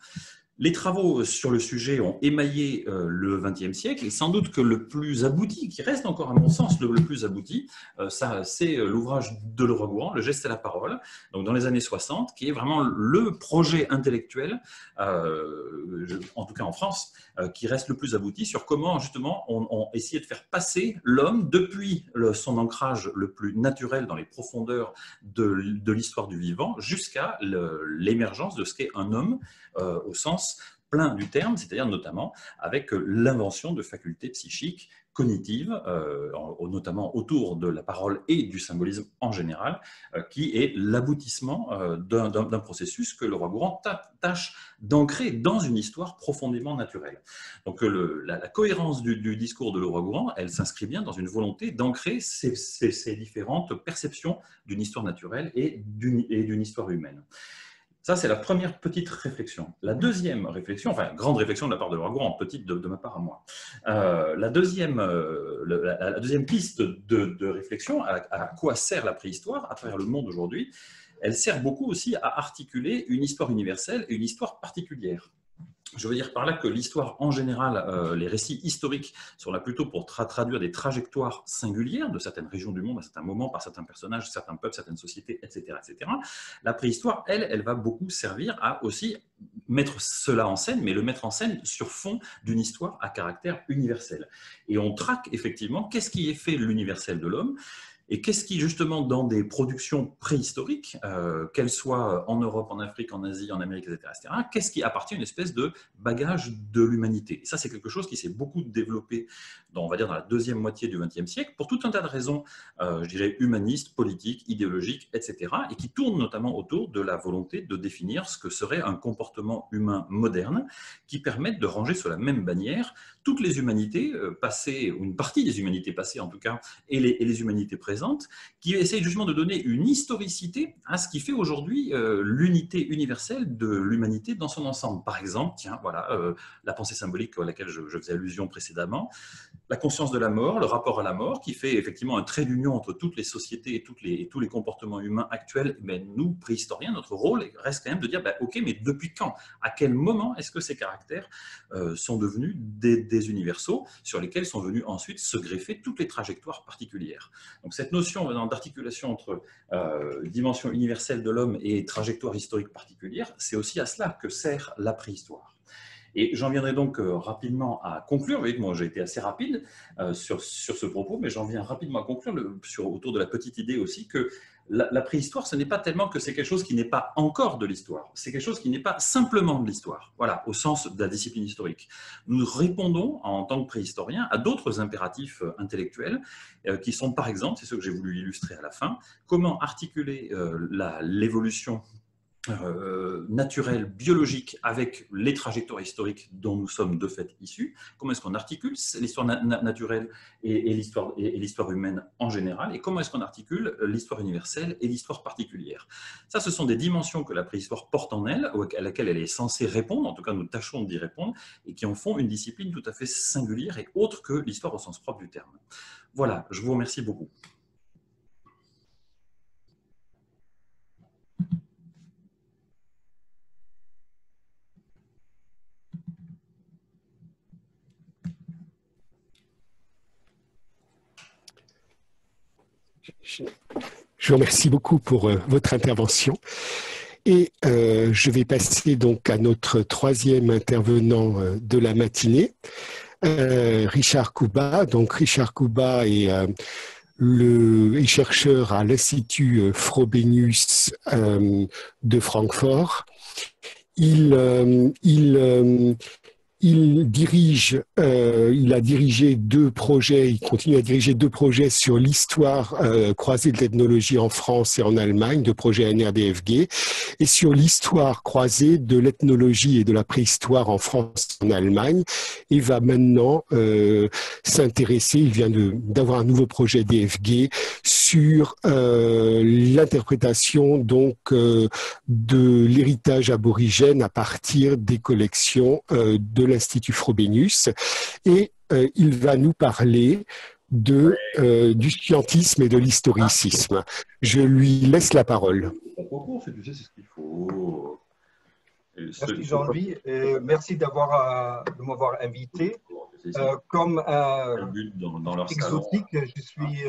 Les travaux sur le sujet ont émaillé le XXe siècle et sans doute que le plus abouti, qui reste encore à mon sens le plus abouti, c'est l'ouvrage de Leroi-Gourhan, Le geste et la parole, donc dans les années 60, qui est vraiment le projet intellectuel, en tout cas en France, qui reste le plus abouti sur comment justement on essayait de faire passer l'homme depuis son ancrage le plus naturel dans les profondeurs de l'histoire du vivant jusqu'à l'émergence de ce qu'est un homme au sens plein du terme, c'est-à-dire notamment avec l'invention de facultés psychiques, cognitives, notamment autour de la parole et du symbolisme en général, qui est l'aboutissement d'un processus que Leroi-Gourhan tâche d'ancrer dans une histoire profondément naturelle. Donc la cohérence du discours de Leroi-Gourhan, elle s'inscrit bien dans une volonté d'ancrer ces différentes perceptions d'une histoire naturelle et d'une histoire humaine. Ça, c'est la première petite réflexion. La deuxième réflexion, enfin, grande réflexion de la part de Leroi-Gourhan, petite de ma part à moi. La deuxième piste de réflexion, à quoi sert la préhistoire à travers le monde aujourd'hui, elle sert beaucoup aussi à articuler une histoire universelle et une histoire particulière. Je veux dire par là que l'histoire en général, les récits historiques sont là plutôt pour traduire des trajectoires singulières de certaines régions du monde à certains moments, par certains personnages, certains peuples, certaines sociétés, etc. etc. La préhistoire, elle va beaucoup servir à aussi mettre cela en scène, mais le mettre en scène sur fond d'une histoire à caractère universel. Et on traque effectivement qu'est-ce qui est fait l'universel de l'homme. Et qu'est-ce qui, justement, dans des productions préhistoriques, qu'elles soient en Europe, en Afrique, en Asie, en Amérique, etc., qu'est-ce qui appartient à une espèce de bagage de l'humanité? Et ça, c'est quelque chose qui s'est beaucoup développé, on va dire, dans la deuxième moitié du XXe siècle, pour tout un tas de raisons, je dirais, humanistes, politiques, idéologiques, etc., et qui tournent notamment autour de la volonté de définir ce que serait un comportement humain moderne, qui permette de ranger sous la même bannière toutes les humanités passées, ou une partie des humanités passées en tout cas, et les humanités présentes, qui essayent justement de donner une historicité à ce qui fait aujourd'hui l'unité universelle de l'humanité dans son ensemble. Par exemple, tiens, voilà, la pensée symbolique à laquelle je faisais allusion précédemment, la conscience de la mort, le rapport à la mort, qui fait effectivement un trait d'union entre toutes les sociétés et tous les comportements humains actuels. Mais nous, préhistoriens, notre rôle reste quand même de dire, ok, mais depuis quand? À quel moment est-ce que ces caractères sont devenus des universaux sur lesquels sont venus ensuite se greffer toutes les trajectoires particulières? Donc cette notion d'articulation entre dimension universelle de l'homme et trajectoire historique particulière, c'est aussi à cela que sert la préhistoire. Et j'en viendrai donc rapidement à conclure. Vous voyez que moi j'ai été assez rapide sur ce propos, mais j'en viens rapidement à conclure autour de la petite idée aussi que la préhistoire, ce n'est pas tellement que c'est quelque chose qui n'est pas encore de l'histoire, c'est quelque chose qui n'est pas simplement de l'histoire, voilà, au sens de la discipline historique. Nous répondons, en tant que préhistoriens, à d'autres impératifs intellectuels qui sont, par exemple, c'est ce que j'ai voulu illustrer à la fin, comment articuler l'évolution naturelle, biologique, avec les trajectoires historiques dont nous sommes de fait issus. Comment est-ce qu'on articule l'histoire naturelle et l'histoire humaine en général, et comment est-ce qu'on articule l'histoire universelle et l'histoire particulière. Ça, ce sont des dimensions que la préhistoire porte en elle, à laquelle elle est censée répondre, en tout cas nous tâchons d'y répondre, et qui en font une discipline tout à fait singulière et autre que l'histoire au sens propre du terme. Voilà, je vous remercie beaucoup. Je vous remercie beaucoup pour votre intervention. Et je vais passer donc à notre troisième intervenant de la matinée, Richard Kuba. Donc Richard Kuba est chercheur à l'Institut Frobenius de Francfort. Il a dirigé deux projets, il continue à diriger deux projets sur l'histoire croisée de l'ethnologie en France et en Allemagne, deux projets NRDFG, et sur l'histoire croisée de l'ethnologie et de la préhistoire en France et en Allemagne. Il va maintenant s'intéresser, il vient d'avoir un nouveau projet DFG sur l'interprétation donc de l'héritage aborigène à partir des collections de l'Institut Frobenius, et il va nous parler du scientisme et de l'historicisme. Je lui laisse la parole. Tu sais, c'est ce qu'il faut. Merci Jean-Louis, merci de m'avoir invité. Comme exotique, je suis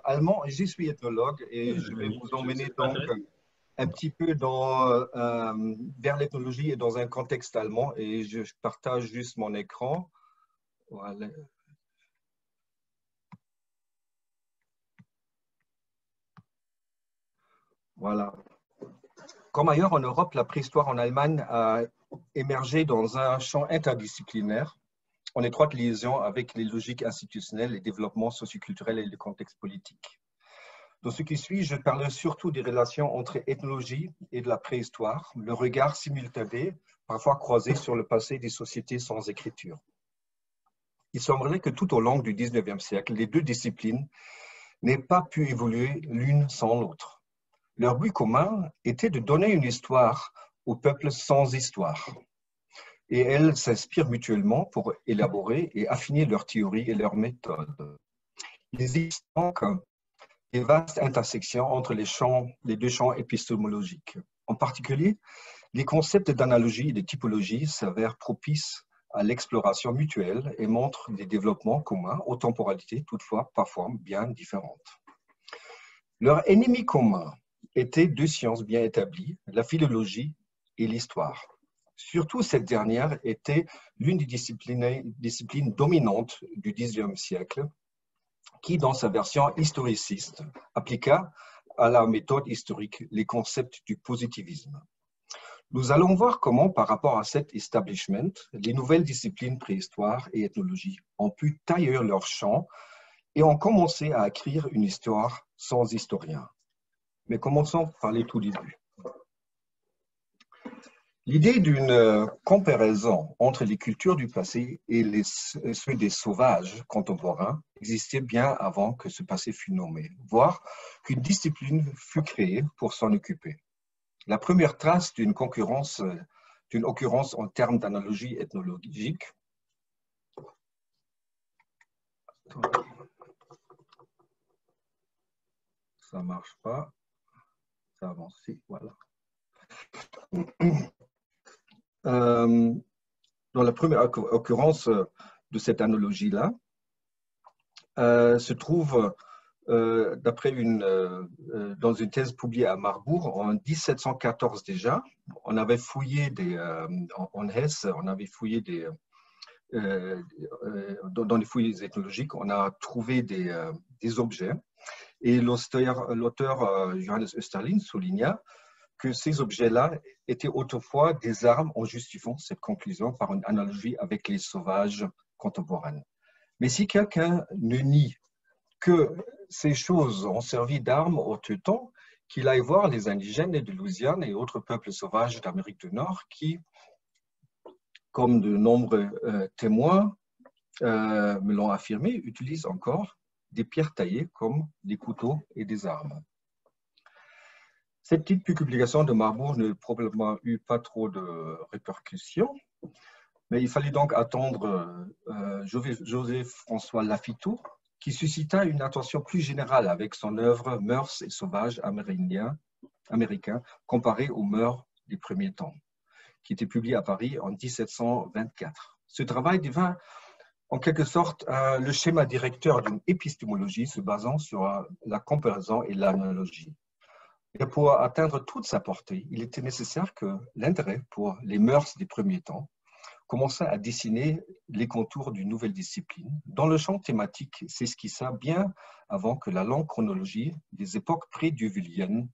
allemand et je suis ethnologue, et je vais vous emmener donc un petit peu vers l'ethnologie et dans un contexte allemand, et je partage juste mon écran. Voilà. Voilà. Comme ailleurs en Europe, la préhistoire en Allemagne a émergé dans un champ interdisciplinaire, en étroite liaison avec les logiques institutionnelles, les développements socioculturels et le contexte politique. Dans ce qui suit, je parlerai surtout des relations entre ethnologie et de la préhistoire, le regard simultané, parfois croisé sur le passé des sociétés sans écriture. Il semblerait que tout au long du XIXe siècle, les deux disciplines n'aient pas pu évoluer l'une sans l'autre. Leur but commun était de donner une histoire aux peuples sans histoire. Et elles s'inspirent mutuellement pour élaborer et affiner leurs théories et leurs méthodes. Il existe donc des vastes intersections entre les deux champs épistémologiques. En particulier, les concepts d'analogie et de typologie s'avèrent propices à l'exploration mutuelle et montrent des développements communs aux temporalités, toutefois parfois bien différentes. Leur ennemi commun était deux sciences bien établies, la philologie et l'histoire. Surtout, cette dernière était l'une des disciplines dominantes du XIXe siècle, qui, dans sa version historiciste, appliqua à la méthode historique les concepts du positivisme. Nous allons voir comment, par rapport à cet establishment, les nouvelles disciplines préhistoire et ethnologie ont pu tailler leur champ et ont commencé à écrire une histoire sans historien. Mais commençons par les tout débuts. L'idée d'une comparaison entre les cultures du passé et ceux des sauvages contemporains existait bien avant que ce passé fût nommé, voire qu'une discipline fût créée pour s'en occuper. La première trace d'une occurrence en termes d'analogie ethnologique ça marche pas, ça avance, voilà. Dans la première occurrence de cette analogie-là, se trouve, d'après dans une thèse publiée à Marbourg en 1714 déjà, on avait fouillé en Hesse, on avait fouillé dans les fouilles ethnologiques, on a trouvé des objets, et l'auteur Johannes Oesterlin souligna que ces objets-là étaient autrefois des armes en justifiant cette conclusion par une analogie avec les sauvages contemporains. Mais si quelqu'un ne nie que ces choses ont servi d'armes au Teuton, qu'il aille voir les indigènes de Louisiane et autres peuples sauvages d'Amérique du Nord qui, comme de nombreux témoins me l'ont affirmé, utilisent encore des pierres taillées comme des couteaux et des armes. Cette petite publication de Marbourg n'a probablement eu pas trop de répercussions, mais il fallait donc attendre Joseph-François Lafitau, qui suscita une attention plus générale avec son œuvre « Mœurs et sauvages américains comparés aux mœurs des premiers temps », qui était publié à Paris en 1724. Ce travail devint en quelque sorte le schéma directeur d'une épistémologie se basant sur la comparaison et l'analogie. Et pour atteindre toute sa portée, il était nécessaire que l'intérêt pour les mœurs des premiers temps commençait à dessiner les contours d'une nouvelle discipline, dont le champ thématique s'esquissa bien avant que la longue chronologie des époques pré-diluviennes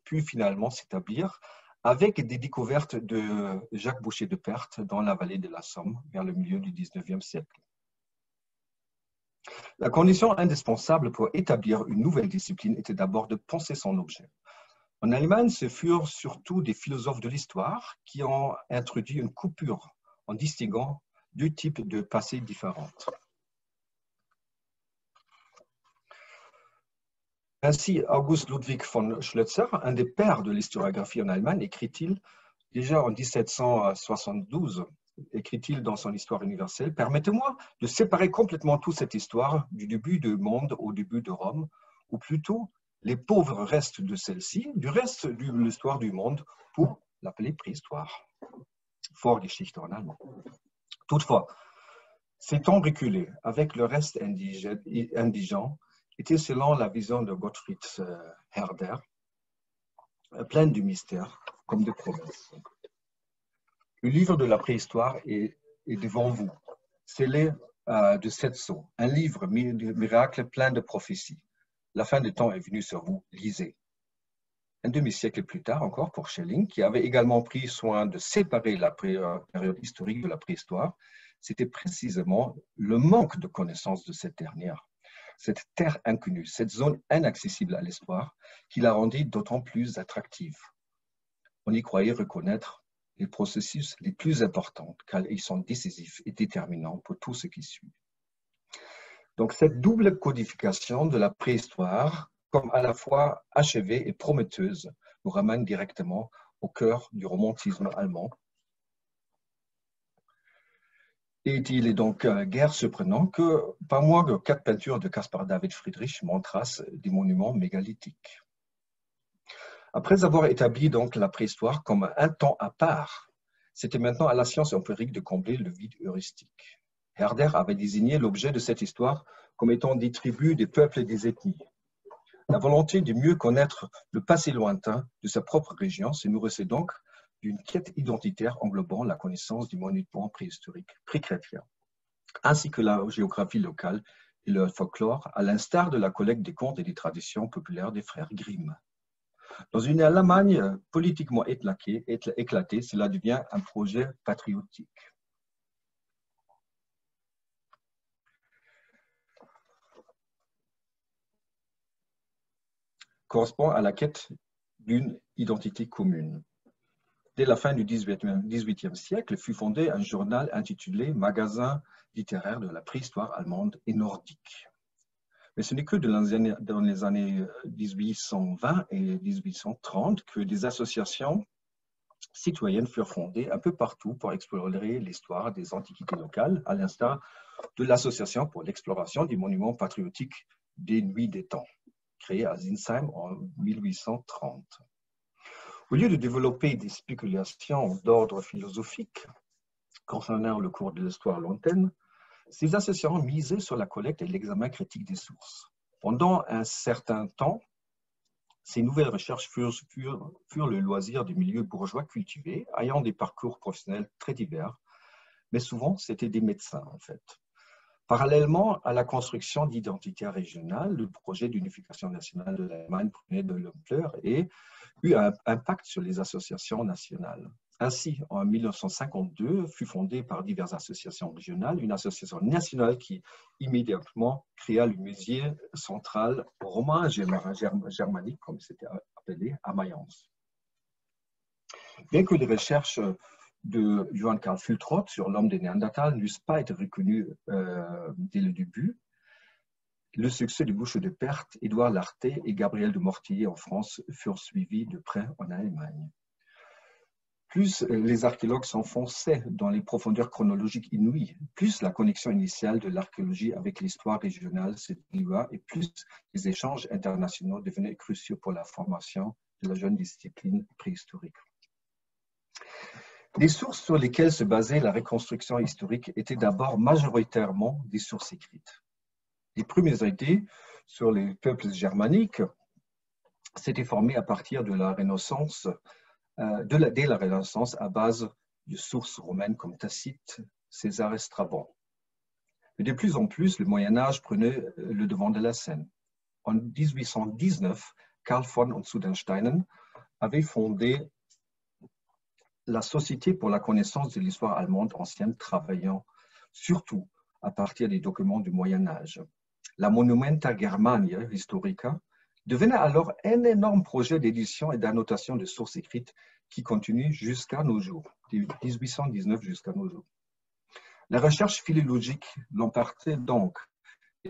pût finalement s'établir, avec des découvertes de Jacques Boucher de Perthes dans la vallée de la Somme vers le milieu du XIXe siècle. La condition indispensable pour établir une nouvelle discipline était d'abord de penser son objet. En Allemagne, ce furent surtout des philosophes de l'histoire qui ont introduit une coupure en distinguant deux types de passés différents. Ainsi, August Ludwig von Schlözer, un des pères de l'historiographie en Allemagne, écrit-il déjà en 1772, écrit-il dans son Histoire universelle, « Permettez-moi de séparer complètement toute cette histoire du début du monde au début de Rome, ou plutôt les pauvres restes de celle-ci, du reste de l'histoire du monde, pour l'appeler préhistoire. » Vorgeschichte en allemand. Toutefois, ces temps reculés avec le reste indigent était, selon la vision de Gottfried Herder, pleine de mystère comme de promesses. Le livre de la préhistoire est devant vous, scellé de 7 sceaux, un livre de miracles plein de prophéties. La fin des temps est venue sur vous, lisez. Un demi-siècle plus tard encore pour Schelling, qui avait également pris soin de séparer la période historique de la préhistoire, c'était précisément le manque de connaissance de cette dernière, cette terre inconnue, cette zone inaccessible à l'histoire, qui la rendit d'autant plus attractive. On y croyait reconnaître les processus les plus importants, car ils sont décisifs et déterminants pour tout ce qui suit. Donc cette double codification de la préhistoire, comme à la fois achevée et prometteuse, nous ramène directement au cœur du romantisme allemand. Et il est donc guère surprenant que pas moins que 4 peintures de Caspar David Friedrich montrent des monuments mégalithiques. Après avoir établi donc la préhistoire comme un temps à part, c'était maintenant à la science empirique de combler le vide heuristique. Herder avait désigné l'objet de cette histoire comme étant des tribus, des peuples et des ethnies. La volonté de mieux connaître le passé lointain de sa propre région se nourrissait donc d'une quête identitaire englobant la connaissance du monuments préhistorique pré-chrétien, ainsi que la géographie locale et le folklore, à l'instar de la collecte des contes et des traditions populaires des frères Grimm. Dans une Allemagne politiquement éclatée, cela devient un projet patriotique. Correspond à la quête d'une identité commune. Dès la fin du XVIIIe siècle, fut fondé un journal intitulé « Magasin littéraire de la préhistoire allemande et nordique ». Mais ce n'est que dans les années 1820 et 1830 que des associations citoyennes furent fondées un peu partout pour explorer l'histoire des antiquités locales, à l'instar de l'Association pour l'exploration des monuments patriotiques des Nuits des Temps, créée à Sinsheim en 1830. Au lieu de développer des spéculations d'ordre philosophique concernant le cours de l'histoire lointaine, ces associations misaient sur la collecte et l'examen critique des sources. Pendant un certain temps, ces nouvelles recherches furent le loisir du milieu bourgeois cultivé, ayant des parcours professionnels très divers, mais souvent c'était des médecins en fait. Parallèlement à la construction d'identité régionale, le projet d'unification nationale de l'Allemagne prenait de l'ampleur et eut un impact sur les associations nationales. Ainsi, en 1952, fut fondée par diverses associations régionales une association nationale qui immédiatement créa le musée central romain germanique, comme c'était appelé, à Mayence. Bien que les recherches de Johann Carl Fultrott sur l'homme des Néandertals n'eussent pas été reconnues dès le début, le succès du Boucher de Perthes, Édouard Lartet et Gabriel de Mortillier en France furent suivis de près en Allemagne. Plus les archéologues s'enfonçaient dans les profondeurs chronologiques inouïes, plus la connexion initiale de l'archéologie avec l'histoire régionale se dilua et plus les échanges internationaux devenaient cruciaux pour la formation de la jeune discipline préhistorique. Les sources sur lesquelles se basait la reconstruction historique étaient d'abord majoritairement des sources écrites. Les premières idées sur les peuples germaniques s'étaient formées à partir de la Renaissance, dès la Renaissance à base de sources romaines comme Tacite, César et Strabon. Mais de plus en plus, le Moyen-Âge prenait le devant de la scène. En 1819, Karl von Zudensteinen avait fondé la Société pour la connaissance de l'histoire allemande ancienne, travaillant surtout à partir des documents du Moyen-Âge. La Monumenta Germania Historica devenait alors un énorme projet d'édition et d'annotation de sources écrites qui continue jusqu'à nos jours, de 1819 jusqu'à nos jours. La recherche philologique l'emportait donc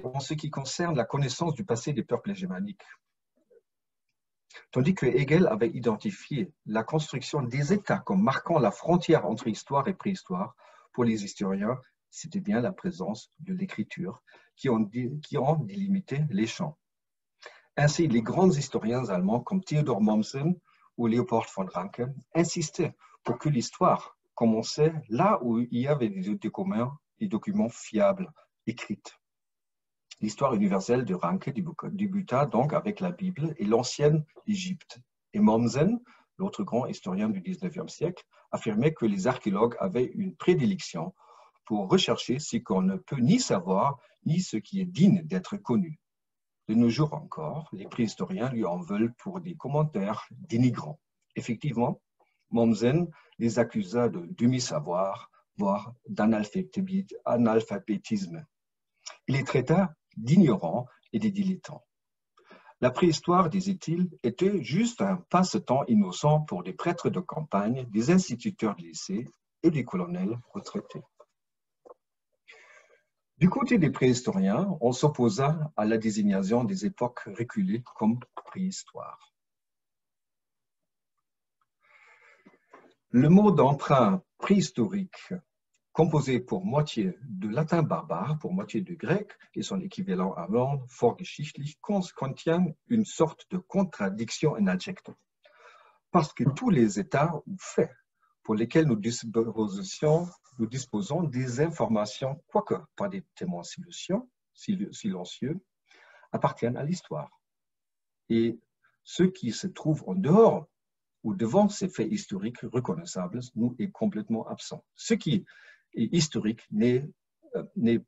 en ce qui concerne la connaissance du passé des peuples germaniques. Tandis que Hegel avait identifié la construction des États comme marquant la frontière entre histoire et préhistoire, pour les historiens, c'était bien la présence de l'écriture qui en délimitait les champs. Ainsi, les grands historiens allemands comme Theodor Mommsen ou Leopold von Ranke insistaient pour que l'histoire commençait là où il y avait des documents fiables, écrits. L'histoire universelle de Ranke débuta donc avec la Bible et l'ancienne Égypte. Et Mommsen, l'autre grand historien du XIXe siècle, affirmait que les archéologues avaient une prédilection pour rechercher ce qu'on ne peut ni savoir, ni ce qui est digne d'être connu. De nos jours encore, les préhistoriens lui en veulent pour des commentaires dénigrants. Effectivement, Mommsen les accusa de demi-savoir, voire d'analphabétisme. Il les traita d'ignorants et de dilettants. La préhistoire, disait-il, était juste un passe-temps innocent pour des prêtres de campagne, des instituteurs de lycée et des colonels retraités. Du côté des préhistoriens, on s'opposa à la désignation des époques reculées comme préhistoire. Le mot d'emprunt préhistorique, composé pour moitié de latin barbare, pour moitié de grec, et son équivalent allemand, vorgeschichtlich, contient une sorte de contradiction in adjecto. Parce que tous les états ou faits pour lesquels nous disposons des informations, quoique par des témoins silencieux, appartiennent à l'histoire. Et ce qui se trouve en dehors ou devant ces faits historiques reconnaissables nous est complètement absent. Ce qui est historique n'est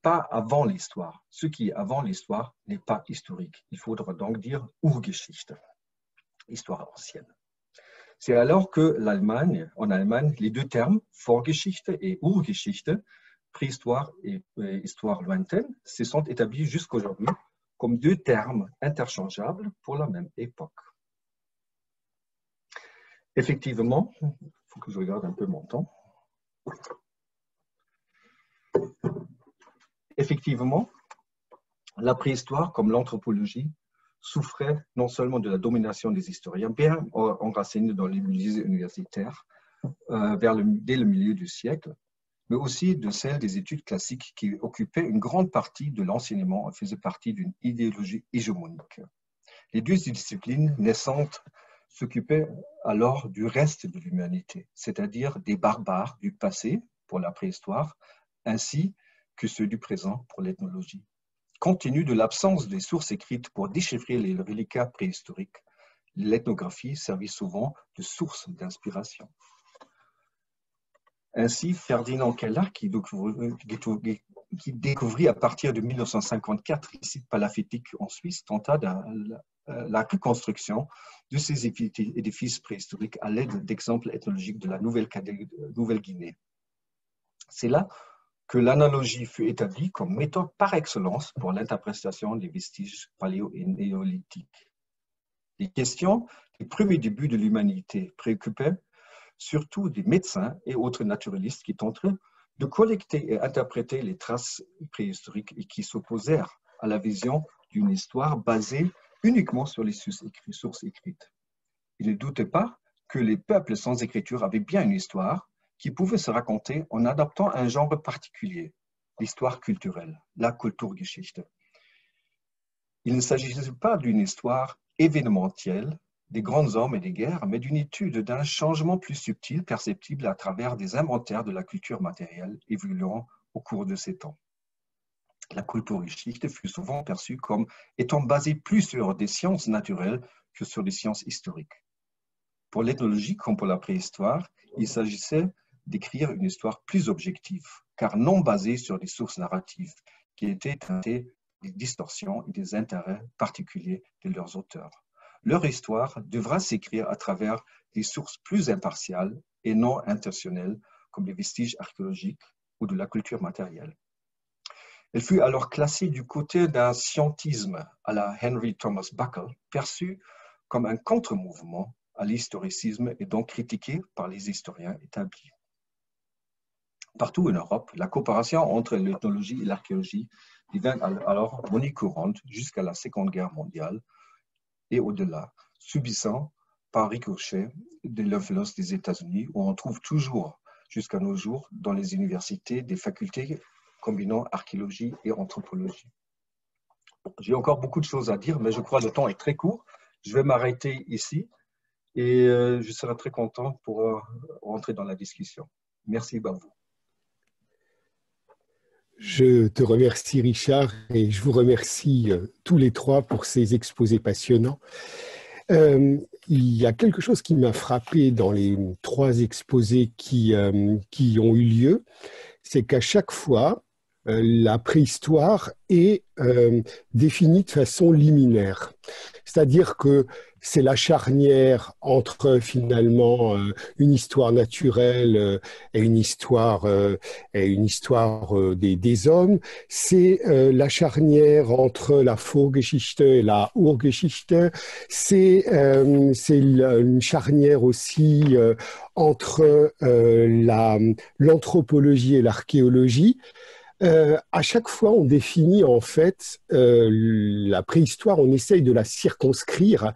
pas avant l'histoire. Ce qui est avant l'histoire n'est pas historique. Il faudra donc dire Urgeschichte, histoire ancienne. C'est alors que en Allemagne, les deux termes, Vorgeschichte et Urgeschichte, préhistoire et histoire lointaine, se sont établis jusqu'aujourd'hui comme deux termes interchangeables pour la même époque. Effectivement, il faut que je regarde un peu mon temps. Effectivement, la préhistoire, comme l'anthropologie, souffrait non seulement de la domination des historiens, bien enracinés dans les milieux universitaires dès le milieu du siècle, mais aussi de celle des études classiques qui occupaient une grande partie de l'enseignement et faisaient partie d'une idéologie hégémonique. Les deux disciplines naissantes s'occupaient alors du reste de l'humanité, c'est-à-dire des barbares du passé pour la préhistoire, ainsi que ceux du présent pour l'ethnologie. Compte tenu de l'absence des sources écrites pour déchiffrer les reliquats préhistoriques, l'ethnographie servit souvent de source d'inspiration. Ainsi, Ferdinand Keller, qui qui découvrit à partir de 1954 ici palafétique en Suisse, tenta la reconstruction de ces édifices préhistoriques à l'aide d'exemples ethnologiques de la Nouvelle-Guinée. C'est là que l'analogie fut établie comme méthode par excellence pour l'interprétation des vestiges paléo- et néolithiques. Les questions des premiers débuts de l'humanité préoccupaient surtout des médecins et autres naturalistes qui tentèrent de collecter et interpréter les traces préhistoriques et qui s'opposèrent à la vision d'une histoire basée uniquement sur les sources écrites. Ils ne doutaient pas que les peuples sans écriture avaient bien une histoire qui pouvait se raconter en adoptant un genre particulier, l'histoire culturelle, la Kulturgeschichte. Il ne s'agissait pas d'une histoire événementielle des grands hommes et des guerres, mais d'une étude d'un changement plus subtil perceptible à travers des inventaires de la culture matérielle évoluant au cours de ces temps. La Kulturgeschichte fut souvent perçue comme étant basée plus sur des sciences naturelles que sur des sciences historiques. Pour l'ethnologie comme pour la préhistoire, il s'agissait d'écrire une histoire plus objective, car non basée sur des sources narratives qui étaient teintées des distorsions et des intérêts particuliers de leurs auteurs. Leur histoire devra s'écrire à travers des sources plus impartiales et non intentionnelles, comme les vestiges archéologiques ou de la culture matérielle. Elle fut alors classée du côté d'un scientisme à la Henry Thomas Buckle, perçu comme un contre-mouvement à l'historicisme et donc critiqué par les historiens établis. Partout en Europe, la coopération entre l'ethnologie et l'archéologie devint alors monnaie courante jusqu'à la Seconde Guerre mondiale et au-delà, subissant par ricochet de l'influence des États-Unis, où on trouve toujours jusqu'à nos jours dans les universités des facultés combinant archéologie et anthropologie. J'ai encore beaucoup de choses à dire, mais je crois que le temps est très court. Je vais m'arrêter ici et je serai très content pour rentrer dans la discussion. Merci à vous. Je te remercie, Richard, et je vous remercie tous les trois pour ces exposés passionnants. Il y a quelque chose qui m'a frappé dans les trois exposés qui ont eu lieu, c'est qu'à chaque fois, la préhistoire est définie de façon liminaire. C'est-à-dire que c'est la charnière entre finalement une histoire naturelle et une histoire des hommes. C'est la charnière entre la Vorgeschichte et la Urgeschichte. C'est une charnière aussi entre l'anthropologie et l'archéologie. À chaque fois, on définit en fait la préhistoire, on essaye de la circonscrire.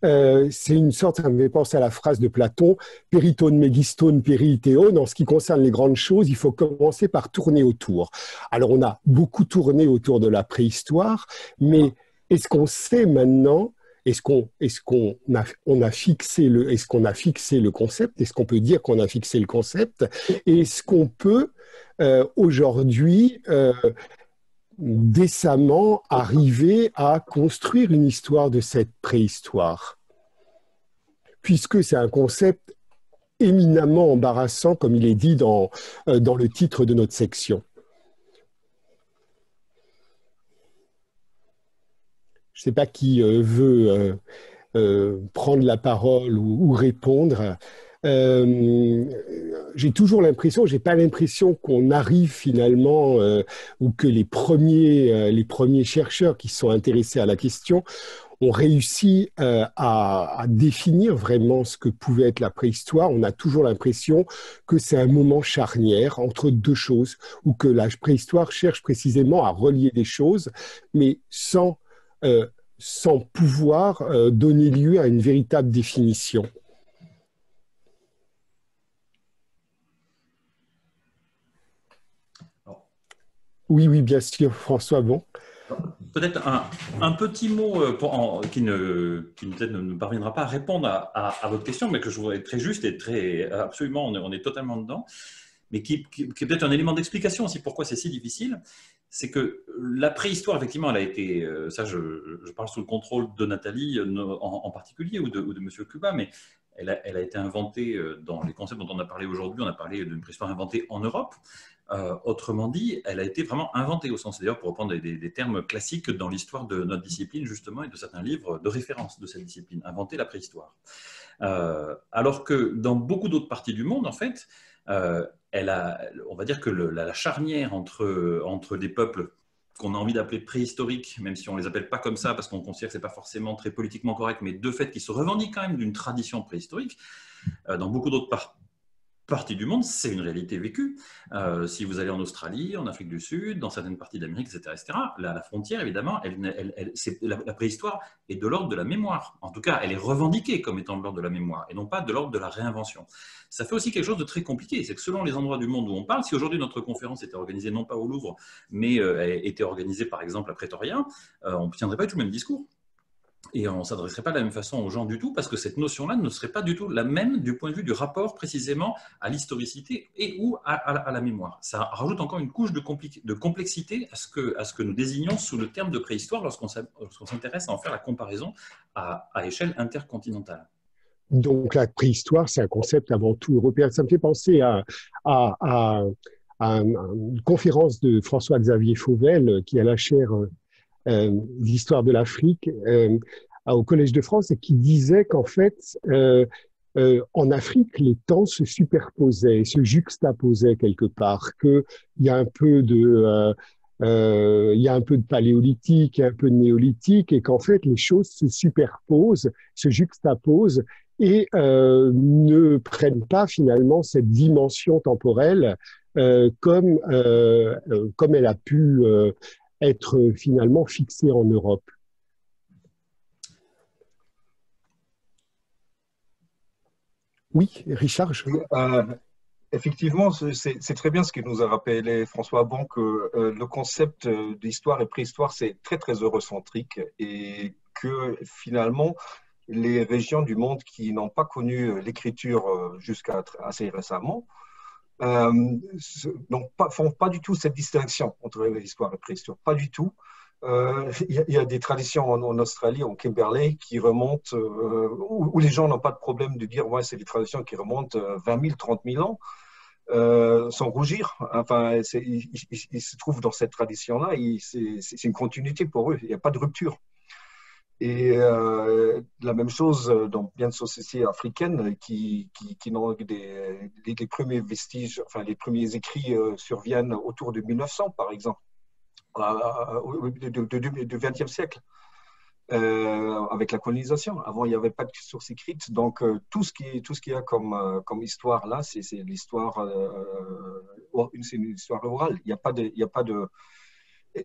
C'est une sorte, ça me fait penser à la phrase de Platon, péritone, mégistone, péritéon. En ce qui concerne les grandes choses, il faut commencer par tourner autour. Alors, on a beaucoup tourné autour de la préhistoire, mais est-ce qu'on sait maintenant, est-ce qu'on a fixé le concept? Est-ce qu'on peut dire qu'on a fixé le concept? Et est-ce qu'on peut aujourd'hui décemment arriver à construire une histoire de cette préhistoire, puisque c'est un concept éminemment embarrassant, comme il est dit dans le titre de notre section. Je ne sais pas qui veut prendre la parole ou répondre. J'ai toujours l'impression, j'ai pas l'impression qu'on arrive finalement ou que les premiers chercheurs qui sont intéressés à la question ont réussi à définir vraiment ce que pouvait être la préhistoire. On a toujours l'impression que c'est un moment charnière entre deux choses, ou que la préhistoire cherche précisément à relier des choses, mais sans pouvoir donner lieu à une véritable définition. Oui, bien sûr, François, bon. Peut-être un petit mot qui peut-être ne parviendra pas à répondre à votre question, mais que je voudrais être très juste et absolument, on est totalement dedans, mais qui est peut-être un élément d'explication aussi pourquoi c'est si difficile. C'est que la préhistoire, effectivement, elle a été, ça je parle sous le contrôle de Nathalie en particulier ou de M. Cuba, mais elle a été inventée dans les concepts dont on a parlé aujourd'hui. On a parlé d'une préhistoire inventée en Europe. Autrement dit, elle a été vraiment inventée au sens, d'ailleurs, pour reprendre des termes classiques dans l'histoire de notre discipline, justement, et de certains livres de référence de cette discipline, inventer la préhistoire. Alors que dans beaucoup d'autres parties du monde, en fait, on va dire que la charnière entre des peuples qu'on a envie d'appeler préhistoriques, même si on ne les appelle pas comme ça, parce qu'on considère que ce n'est pas forcément très politiquement correct, mais de fait, qui se revendiquent quand même d'une tradition préhistorique, dans beaucoup d'autres parties du monde, c'est une réalité vécue. Si vous allez en Australie, en Afrique du Sud, dans certaines parties d'Amérique, etc., la frontière, évidemment, la préhistoire est de l'ordre de la mémoire. En tout cas, elle est revendiquée comme étant de l'ordre de la mémoire, et non pas de l'ordre de la réinvention. Ça fait aussi quelque chose de très compliqué. C'est que selon les endroits du monde où on parle, si aujourd'hui notre conférence était organisée non pas au Louvre, mais était organisée par exemple à Pretoria, on ne tiendrait pas du tout le même discours. Et on ne s'adresserait pas de la même façon aux gens du tout, parce que cette notion-là ne serait pas du tout la même du point de vue du rapport précisément à l'historicité et ou à la mémoire. Ça rajoute encore une couche de complexité à ce que nous désignons sous le terme de préhistoire lorsqu'on s'intéresse à en faire la comparaison à échelle intercontinentale. Donc la préhistoire, c'est un concept avant tout européen. Ça me fait penser à une conférence de François-Xavier Fauvel, qui a la chaire d'histoire de l'Afrique au Collège de France, et qui disait qu'en fait, en Afrique, les temps se superposaient, se juxtaposaient quelque part, qu'il y a un peu de paléolithique, un peu de néolithique, et qu'en fait, les choses se superposent, se juxtaposent, et ne prennent pas finalement cette dimension temporelle comme elle a pu être finalement fixée en Europe. Oui, Richard. Oui, effectivement, c'est très bien ce que nous a rappelé François Bon, que le concept d'histoire et préhistoire, c'est très, très eurocentrique, et que finalement, les régions du monde qui n'ont pas connu l'écriture jusqu'à assez récemment font pas du tout cette distinction entre l'histoire et préhistoire, pas du tout. Il y a des traditions en Australie, en Kimberley, qui remontent, où les gens n'ont pas de problème de dire ouais, c'est des traditions qui remontent 20 000, 30 000 ans, sans rougir. Enfin, ils se trouvent dans cette tradition-là, c'est une continuité pour eux, il n'y a pas de rupture. Et la même chose dans bien de sociétés africaines qui n'ont les premiers vestiges, enfin les premiers écrits surviennent autour de 1900 par exemple, du XXe siècle, avec la colonisation. Avant il n'y avait pas de sources écrites, donc tout ce qu'il y a comme histoire là, c'est l'histoire, c'est une histoire orale. Il n'y a pas de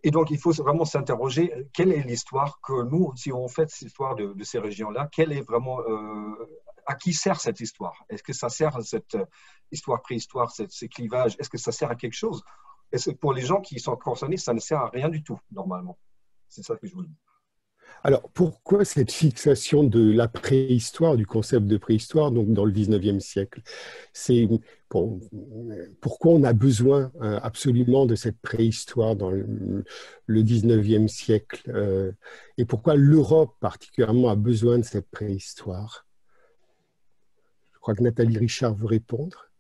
Et donc, il faut vraiment s'interroger, quelle est l'histoire que nous, si on fait cette histoire de ces régions-là, quelle est vraiment, à qui sert cette histoire? Est-ce que ça sert à cette histoire préhistoire, ces clivages, est-ce que ça sert à quelque chose? Est-ce que pour les gens qui sont concernés, ça ne sert à rien du tout, normalement? C'est ça que je vous dis. Alors, pourquoi cette fixation de la préhistoire, du concept de préhistoire, donc dans le 19e siècle? Pourquoi on a besoin absolument de cette préhistoire dans le 19e siècle et pourquoi l'Europe particulièrement a besoin de cette préhistoire? Je crois que Nathalie Richard veut répondre.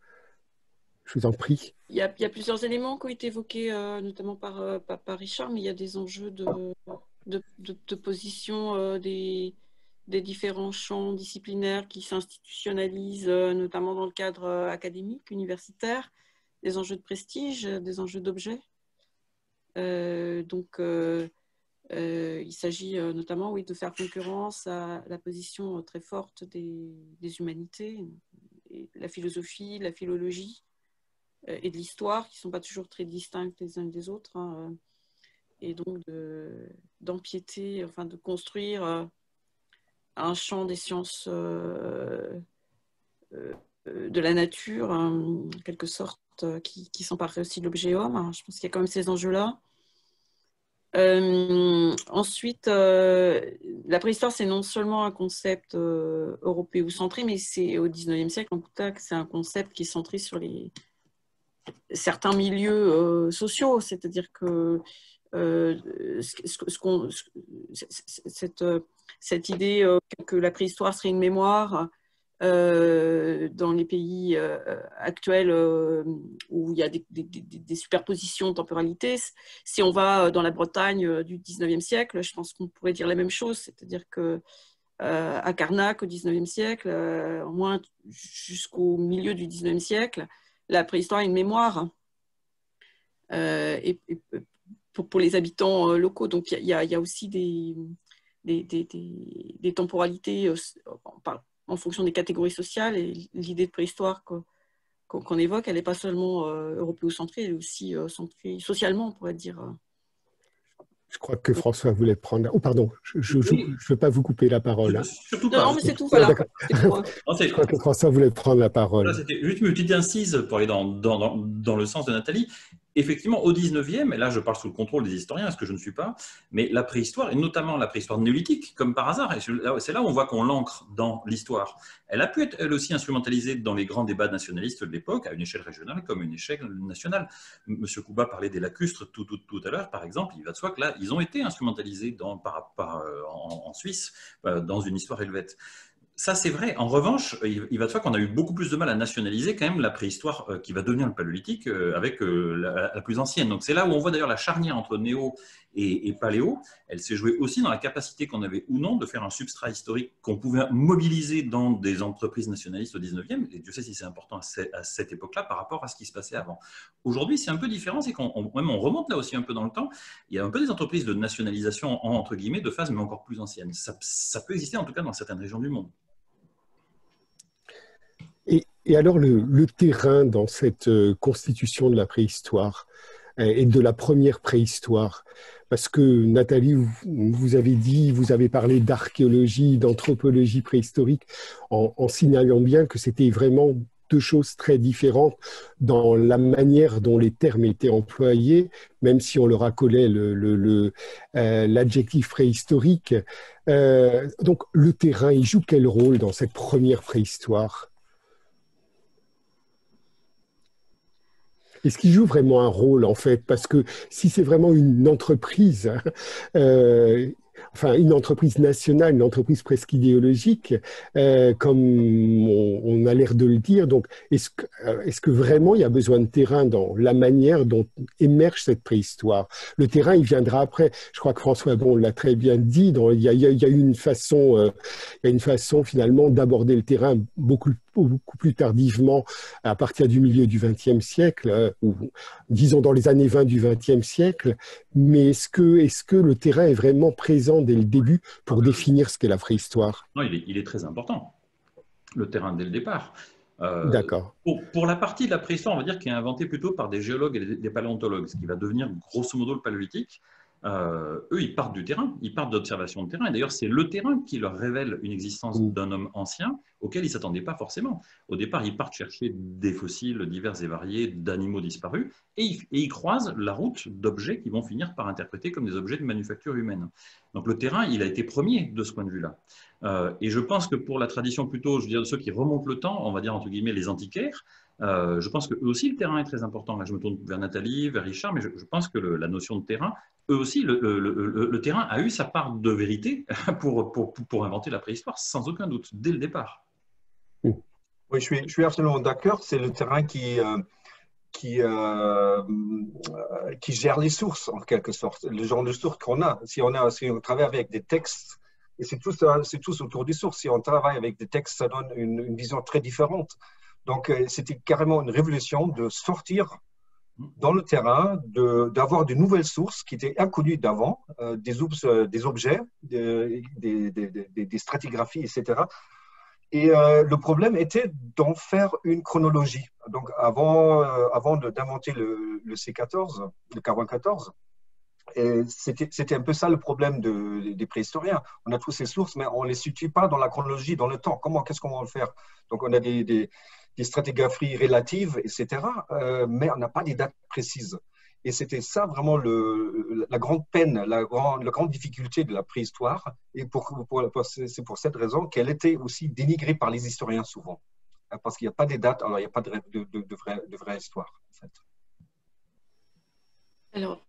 Je vous en prie. Il y a plusieurs éléments qui ont été évoqués, notamment par Richard, mais il y a des enjeux de position des différents champs disciplinaires qui s'institutionnalisent, notamment dans le cadre académique, universitaire, des enjeux de prestige, des enjeux d'objet. Donc, il s'agit notamment de faire concurrence à la position très forte des humanités, et la philosophie, la philologie et de l'histoire, qui ne sont pas toujours très distinctes les unes des autres, hein, et donc d'empiéter, enfin de construire un champ des sciences de la nature, en quelque sorte, qui s'emparerait aussi de l'objet homme. Je pense qu'il y a quand même ces enjeux-là. Ensuite, la préhistoire, c'est non seulement un concept européen ou centré, mais c'est au 19e siècle, en tout cas, c'est un concept qui est centré sur certains milieux sociaux, c'est-à-dire que cette idée que la préhistoire serait une mémoire dans les pays actuels où il y a des superpositions de temporalité. Si on va dans la Bretagne du 19e siècle, je pense qu'on pourrait dire la même chose, c'est-à-dire que à Carnac au 19e siècle, au moins jusqu'au milieu du 19e siècle, la préhistoire a une mémoire. Et pour les habitants locaux. Donc, il y a aussi des temporalités en fonction des catégories sociales. Et l'idée de préhistoire qu'on évoque, elle n'est pas seulement européocentrée, elle est aussi centrée socialement, on pourrait dire. Je crois que François voulait prendre... Oh, pardon, je ne veux pas vous couper la parole. Hein. Surtout pas. Non, mais c'est tout, voilà. Je crois que François voulait prendre la parole. Voilà, c'était juste une petite incise pour aller dans le sens de Nathalie. Effectivement, au 19e, et là je parle sous le contrôle des historiens, parce que je ne suis pas, mais la préhistoire, et notamment la préhistoire néolithique, comme par hasard, et c'est là où on voit qu'on l'ancre dans l'histoire, elle a pu être elle aussi instrumentalisée dans les grands débats nationalistes de l'époque, à une échelle régionale comme une échelle nationale. Monsieur Kouba parlait des lacustres tout à l'heure, par exemple, il va de soi que là, ils ont été instrumentalisés en Suisse, dans une histoire helvète. Ça, c'est vrai. En revanche, il va de soi qu'on a eu beaucoup plus de mal à nationaliser quand même la préhistoire qui va devenir le paléolithique avec la plus ancienne. Donc, c'est là où on voit d'ailleurs la charnière entre néo et paléo. Elle s'est jouée aussi dans la capacité qu'on avait ou non de faire un substrat historique qu'on pouvait mobiliser dans des entreprises nationalistes au 19e. Et Dieu sait si c'est important à cette époque-là par rapport à ce qui se passait avant. Aujourd'hui, c'est un peu différent. C'est qu'on remonte là aussi un peu dans le temps. Il y a un peu des entreprises de nationalisation, entre guillemets, de phase, mais encore plus anciennes. Ça peut exister en tout cas dans certaines régions du monde. Et alors le terrain dans cette constitution de la préhistoire et de la première préhistoire, parce que Nathalie, vous avez parlé d'archéologie, d'anthropologie préhistorique, en signalant bien que c'était vraiment deux choses très différentes dans la manière dont les termes étaient employés, même si on leur accolait l'adjectif préhistorique. Donc le terrain, il joue quel rôle dans cette première préhistoire ? Est-ce qu'il joue vraiment un rôle, en fait? Parce que si c'est vraiment une entreprise, enfin une entreprise nationale, une entreprise presque idéologique, comme on a l'air de le dire, donc est-ce que vraiment il y a besoin de terrain dans la manière dont émerge cette préhistoire? Le terrain, il viendra après. Je crois que François l'a très bien dit, il y a une façon finalement d'aborder le terrain beaucoup plus tardivement, à partir du milieu du XXe siècle, ou disons dans les années 20 du XXe siècle. Mais est-ce que le terrain est vraiment présent dès le début pour définir ce qu'est la préhistoire? Non, il est très important, le terrain, dès le départ. D'accord. Pour la partie de la préhistoire, on va dire qui est inventée plutôt par des géologues et des paléontologues, ce qui va devenir grosso modo le paléolithique. Eux, ils partent du terrain, ils partent d'observation de terrain. Et d'ailleurs, c'est le terrain qui leur révèle une existence d'un homme ancien auquel ils ne s'attendaient pas forcément. Au départ, ils partent chercher des fossiles divers et variés d'animaux disparus et ils croisent la route d'objets qui vont finir par interpréter comme des objets de manufacture humaine. Donc le terrain, il a été premier de ce point de vue-là. Et je pense que pour la tradition plutôt, je veux dire, de ceux qui remontent le temps, on va dire entre guillemets les antiquaires, je pense qu'eux aussi, le terrain est très important. Là, je me tourne vers Nathalie, vers Richard, mais je pense que la notion de terrain, eux aussi, le terrain a eu sa part de vérité pour inventer la préhistoire, sans aucun doute, dès le départ. Oui, je suis absolument d'accord. C'est le terrain qui gère les sources, en quelque sorte, le genre de sources qu'on a. Si on travaille avec des textes, et c'est tous autour des sources, si on travaille avec des textes, ça donne une vision très différente. Donc, c'était carrément une révolution de sortir dans le terrain, d'avoir de nouvelles sources qui étaient inconnues d'avant, des objets, des stratigraphies, etc. Et le problème était d'en faire une chronologie. Donc, avant d'inventer le C14, le carbone 14, c'était un peu ça le problème des préhistoriens. On a toutes ces sources, mais on ne les situe pas dans la chronologie, dans le temps. Qu'est-ce qu'on va le faire? Donc, on a des stratigraphies relatives, etc., mais on n'a pas des dates précises. Et c'était ça vraiment la grande peine, la grande difficulté de la préhistoire. Et c'est pour cette raison qu'elle était aussi dénigrée par les historiens souvent. Parce qu'il n'y a pas des dates, alors il n'y a pas de vraie histoire, en fait. Alors,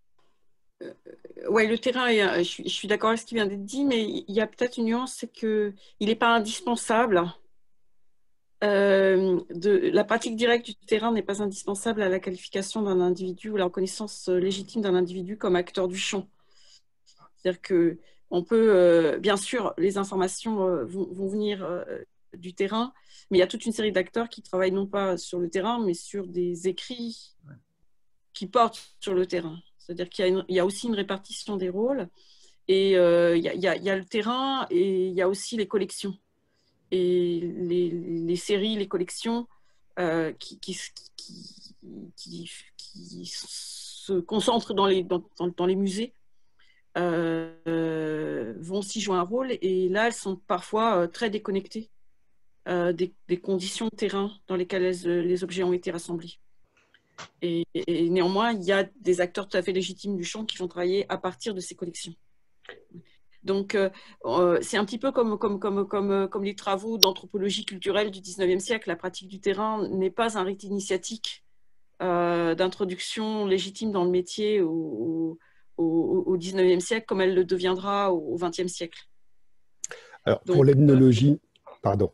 ouais, le terrain, je suis d'accord avec ce qui vient d'être dit, mais il y a peut-être une nuance, c'est qu'il n'est pas indispensable la pratique directe du terrain n'est pas indispensable à la qualification d'un individu ou la reconnaissance légitime d'un individu comme acteur du champ. C'est-à-dire que on peut, bien sûr, les informations vont venir du terrain, mais il y a toute une série d'acteurs qui travaillent non pas sur le terrain, mais sur des écrits qui portent sur le terrain. C'est-à-dire qu'il y a aussi une répartition des rôles, et il y a le terrain, et il y a aussi les collections. Et les séries, les collections qui se concentrent dans les musées vont aussi jouer un rôle. Et là, elles sont parfois très déconnectées des conditions de terrain dans lesquelles les objets ont été rassemblés. Et néanmoins, il y a des acteurs tout à fait légitimes du champ qui vont travailler à partir de ces collections. Donc, c'est un petit peu comme les travaux d'anthropologie culturelle du 19e siècle. La pratique du terrain n'est pas un rite initiatique d'introduction légitime dans le métier au 19e siècle, comme elle le deviendra au 20e siècle. Alors, pour l'ethnologie, pardon.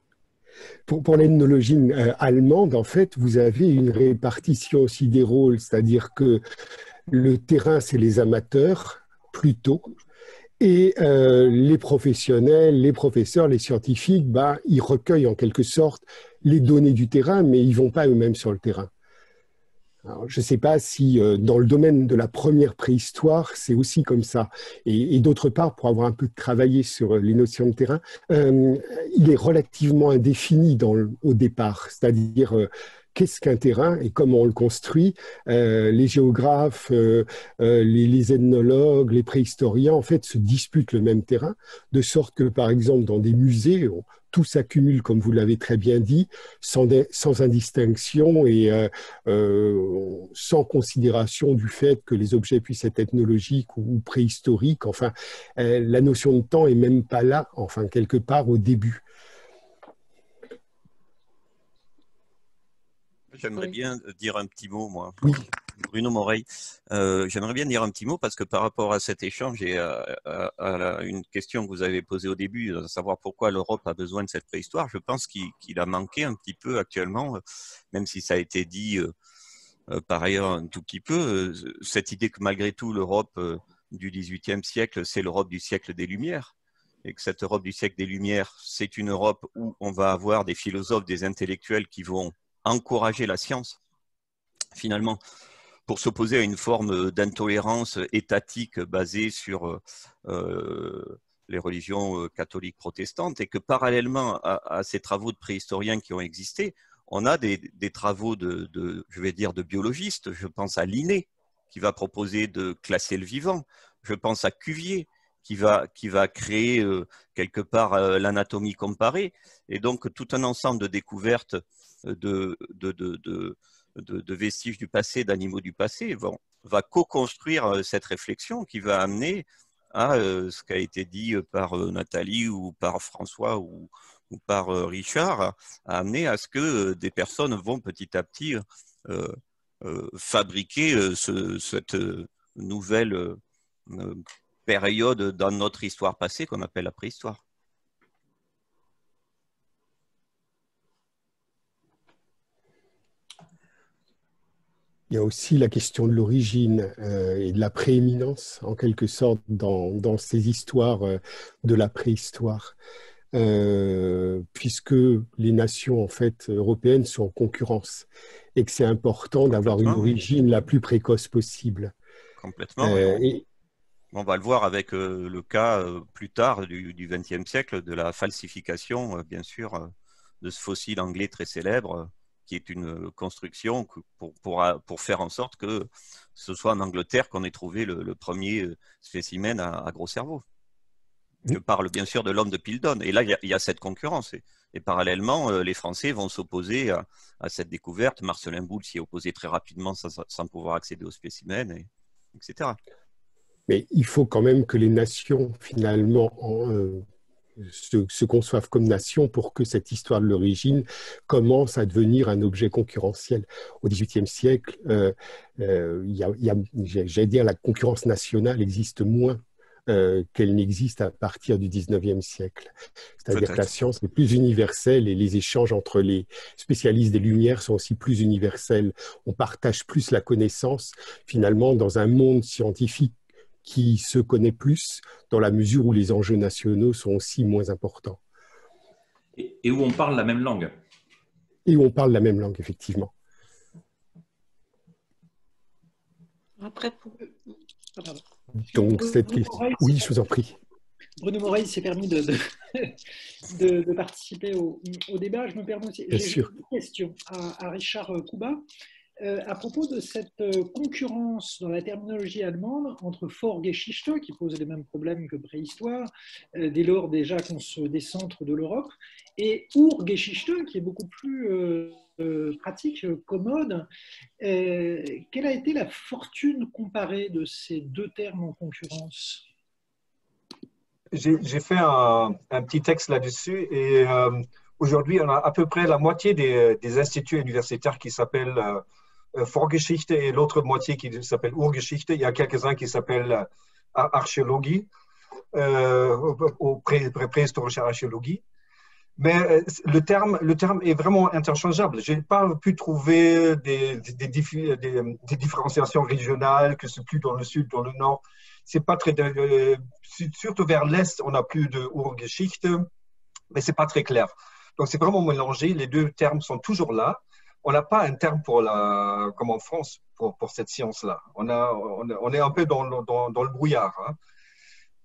Pour l'ethnologie allemande, en fait, vous avez une répartition aussi des rôles, c'est-à-dire que le terrain, c'est les amateurs, plutôt. Et les professionnels, les professeurs, les scientifiques, ils recueillent en quelque sorte les données du terrain, mais ils ne vont pas eux-mêmes sur le terrain. Alors, je ne sais pas si dans le domaine de la première préhistoire, c'est aussi comme ça. Et d'autre part, pour avoir un peu travaillé sur les notions de terrain, il est relativement indéfini au départ, c'est-à-dire qu'est-ce qu'un terrain et comment on le construit. Les géographes, les ethnologues, les préhistoriens, en fait, se disputent le même terrain, de sorte que, par exemple, dans des musées, tout s'accumule, comme vous l'avez très bien dit, sans indistinction et sans considération du fait que les objets puissent être ethnologiques ou préhistoriques. Enfin, la notion de temps est même pas là, enfin, quelque part au début. J'aimerais bien dire un petit mot, moi. Oui. Bruno Moreil. J'aimerais bien dire un petit mot parce que par rapport à cet échange et à une question que vous avez posée au début, de savoir pourquoi l'Europe a besoin de cette préhistoire, je pense qu'il a manqué un petit peu actuellement, même si ça a été dit par ailleurs un tout petit peu, cette idée que malgré tout l'Europe du XVIIIe siècle, c'est l'Europe du siècle des Lumières. Et que cette Europe du siècle des Lumières, c'est une Europe où on va avoir des philosophes, des intellectuels qui vont encourager la science, finalement, pour s'opposer à une forme d'intolérance étatique basée sur les religions catholiques protestantes, et que parallèlement à ces travaux de préhistoriens qui ont existé, on a des travaux je vais dire, de biologistes. Je pense à Linné, qui va proposer de classer le vivant. Je pense à Cuvier, qui va créer quelque part l'anatomie comparée. Et donc, tout un ensemble de découvertes de vestiges du passé, d'animaux du passé, va co-construire cette réflexion qui va amener à ce qui a été dit par Nathalie ou par François ou par Richard, à amener à ce que des personnes vont petit à petit fabriquer cette nouvelle période dans notre histoire passée qu'on appelle la préhistoire. Il y a aussi la question de l'origine et de la prééminence, en quelque sorte, dans ces histoires de la préhistoire, puisque les nations en fait, européennes sont en concurrence et que c'est important d'avoir une origine la plus précoce possible. Complètement. On va le voir avec le cas plus tard du XXe siècle de la falsification, bien sûr, de ce fossile anglais très célèbre, qui est une construction pour faire en sorte que ce soit en Angleterre qu'on ait trouvé le premier spécimen à gros cerveau. Je parle bien sûr de l'homme de Piltdown. Et là, il y a cette concurrence. Et parallèlement, les Français vont s'opposer à cette découverte. Marcelin Boule s'y est opposé très rapidement sans pouvoir accéder aux spécimens, etc. Mais il faut quand même que les nations, finalement, se conçoivent comme nation pour que cette histoire de l'origine commence à devenir un objet concurrentiel. Au XVIIIe siècle, j'allais dire, la concurrence nationale existe moins qu'elle n'existe à partir du 19e siècle. C'est-à-dire que la science est plus universelle et les échanges entre les spécialistes des Lumières sont aussi plus universels. On partage plus la connaissance, finalement, dans un monde scientifique qui se connaît plus, dans la mesure où les enjeux nationaux sont aussi moins importants. Et où on parle la même langue. Et où on parle la même langue, effectivement. Après, Donc, cette question... Oui, je vous en prie. Bruno Moreil s'est permis de participer au débat. Je me permets aussi. J'ai une question à Richard Kuba. À propos de cette concurrence dans la terminologie allemande entre Vorgeschichte, qui pose les mêmes problèmes que préhistoire, dès lors déjà qu'on se décentre de l'Europe, et Urgeschichte, qui est beaucoup plus pratique, commode. Quelle a été la fortune comparée de ces deux termes en concurrence? J'ai fait un petit texte là-dessus et aujourd'hui, on a à peu près la moitié des instituts universitaires qui s'appellent Vorgeschichte et l'autre moitié qui s'appelle Urgeschichte. Il y a quelques-uns qui s'appellent Archéologie, préhistorische Archéologie. Mais le terme est vraiment interchangeable. Je n'ai pas pu trouver des différenciations régionales, que c'est plus dans le sud, dans le nord. C'est pas très, surtout vers l'est, on n'a plus de Urgeschichte, mais c'est pas très clair. Donc c'est vraiment mélangé. Les deux termes sont toujours là. On n'a pas un terme comme en France pour cette science-là. On est un peu dans le brouillard. Hein.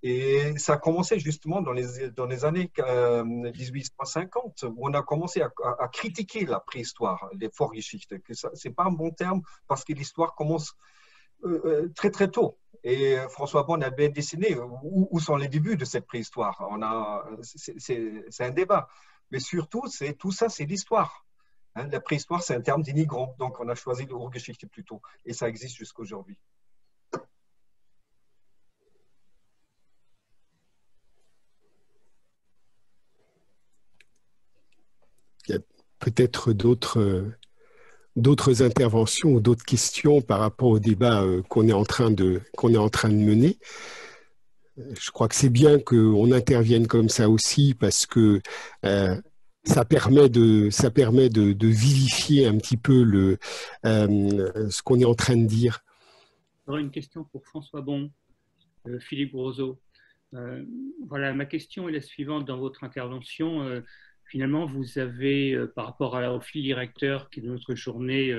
Et ça a commencé justement dans les années 1850, où on a commencé à critiquer la préhistoire, les Vorgeschichte. Ce n'est pas un bon terme parce que l'histoire commence très très tôt. Et François Bon a bien dessiné où sont les débuts de cette préhistoire. C'est un débat. Mais surtout, tout ça, c'est l'histoire. Hein, la préhistoire, c'est un terme d'immigrant. Donc, on a choisi le Urgeschichte plutôt. Et ça existe jusqu'à aujourd'hui. Il y a peut-être d'autres interventions ou d'autres questions par rapport au débat qu'on est en train de mener. Je crois que c'est bien qu'on intervienne comme ça aussi parce que ça permet de vivifier un petit peu ce qu'on est en train de dire. J'aurais une question pour François Bon, Philippe Roseau. Voilà, ma question est la suivante. Dans votre intervention, finalement, vous avez, par rapport au fil directeur qui est de notre journée,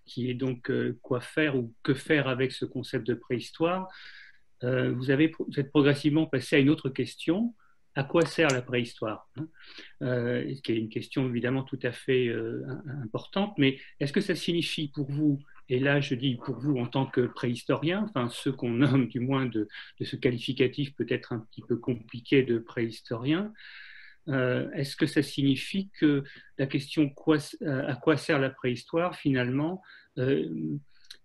qui est donc quoi faire ou que faire avec ce concept de préhistoire, vous êtes progressivement passé à une autre question. À quoi sert la préhistoire, hein, qui est une question évidemment tout à fait importante, mais est-ce que ça signifie pour vous, et là je dis pour vous en tant que préhistorien, enfin ceux qu'on nomme du moins de ce qualificatif peut-être un petit peu compliqué de préhistorien, est-ce que ça signifie que la question à quoi sert la préhistoire finalement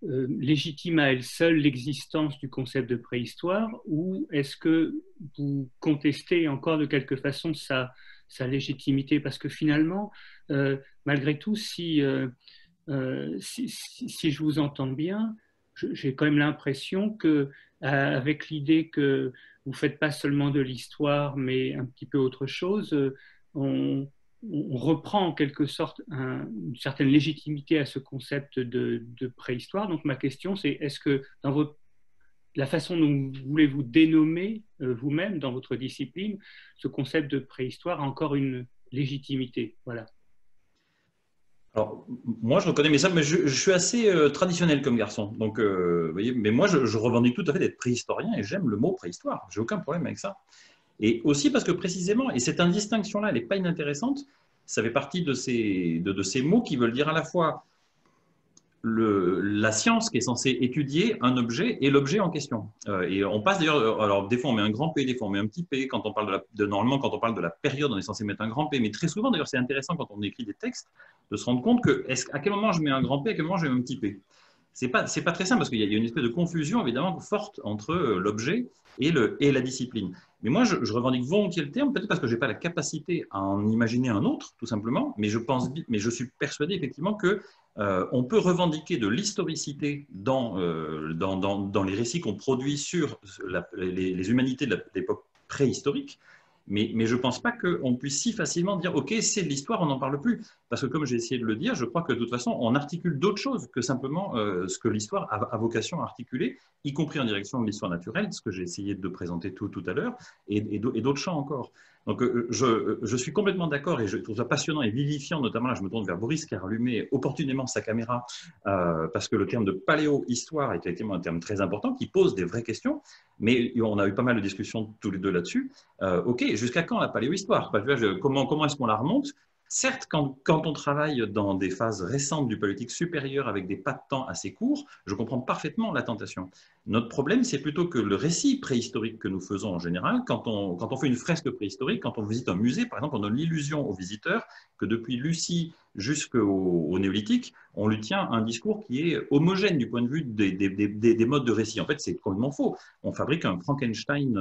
légitime à elle seule l'existence du concept de préhistoire, ou est-ce que vous contestez encore de quelque façon sa légitimité? Parce que finalement, malgré tout, si je vous entends bien, j'ai quand même l'impression qu'avec l'idée que vous ne faites pas seulement de l'histoire, mais un petit peu autre chose, on reprend en quelque sorte une certaine légitimité à ce concept de préhistoire. Donc ma question c'est, est-ce que dans la façon dont vous voulez vous dénommer vous-même dans votre discipline, ce concept de préhistoire a encore une légitimité? Voilà. Alors, moi, je reconnais, mais je suis assez traditionnel comme garçon. Donc, vous voyez, mais moi, je revendique tout à fait d'être préhistorien et j'aime le mot préhistoire. J'ai aucun problème avec ça. Et aussi parce que précisément, et cette indistinction-là, elle n'est pas inintéressante, ça fait partie de ces mots qui veulent dire à la fois la science qui est censée étudier un objet et l'objet en question. Et on passe d'ailleurs, alors des fois on met un grand P, des fois on met un petit P, quand on parle normalement quand on parle de la période, on est censé mettre un grand P, mais très souvent d'ailleurs c'est intéressant quand on écrit des textes de se rendre compte que à quel moment je mets un grand P, à quel moment je mets un petit P. c'est pas très simple parce qu'il y a une espèce de confusion évidemment forte entre l'objet et la discipline. Mais moi, je revendique volontiers le terme, peut-être parce que je n'ai pas la capacité à en imaginer un autre, tout simplement, mais je suis persuadé effectivement que on peut revendiquer de l'historicité dans les récits qu'on produit sur les humanités de l'époque préhistorique, mais je ne pense pas qu'on puisse si facilement dire « Ok, c'est de l'histoire, on n'en parle plus ». Parce que comme j'ai essayé de le dire, je crois que de toute façon, on articule d'autres choses que simplement ce que l'histoire a vocation à articuler, y compris en direction de l'histoire naturelle, ce que j'ai essayé de présenter tout à l'heure, et d'autres champs encore. Donc je suis complètement d'accord et je trouve ça passionnant et vivifiant, notamment là je me tourne vers Boris qui a rallumé opportunément sa caméra parce que le terme de paléo-histoire est effectivement un terme très important qui pose des vraies questions, mais on a eu pas mal de discussions tous les deux là-dessus. Ok, jusqu'à quand la paléo-histoire? Comment est-ce qu'on la remonte? Certes, quand on travaille dans des phases récentes du paléolithique supérieur avec des pas de temps assez courts, je comprends parfaitement la tentation. Notre problème, c'est plutôt que le récit préhistorique que nous faisons en général, quand on fait une fresque préhistorique, quand on visite un musée, par exemple, on donne l'illusion aux visiteurs que depuis Lucie jusqu'au néolithique, on lui tient un discours qui est homogène du point de vue des modes de récit. En fait, c'est complètement faux. On fabrique un Frankenstein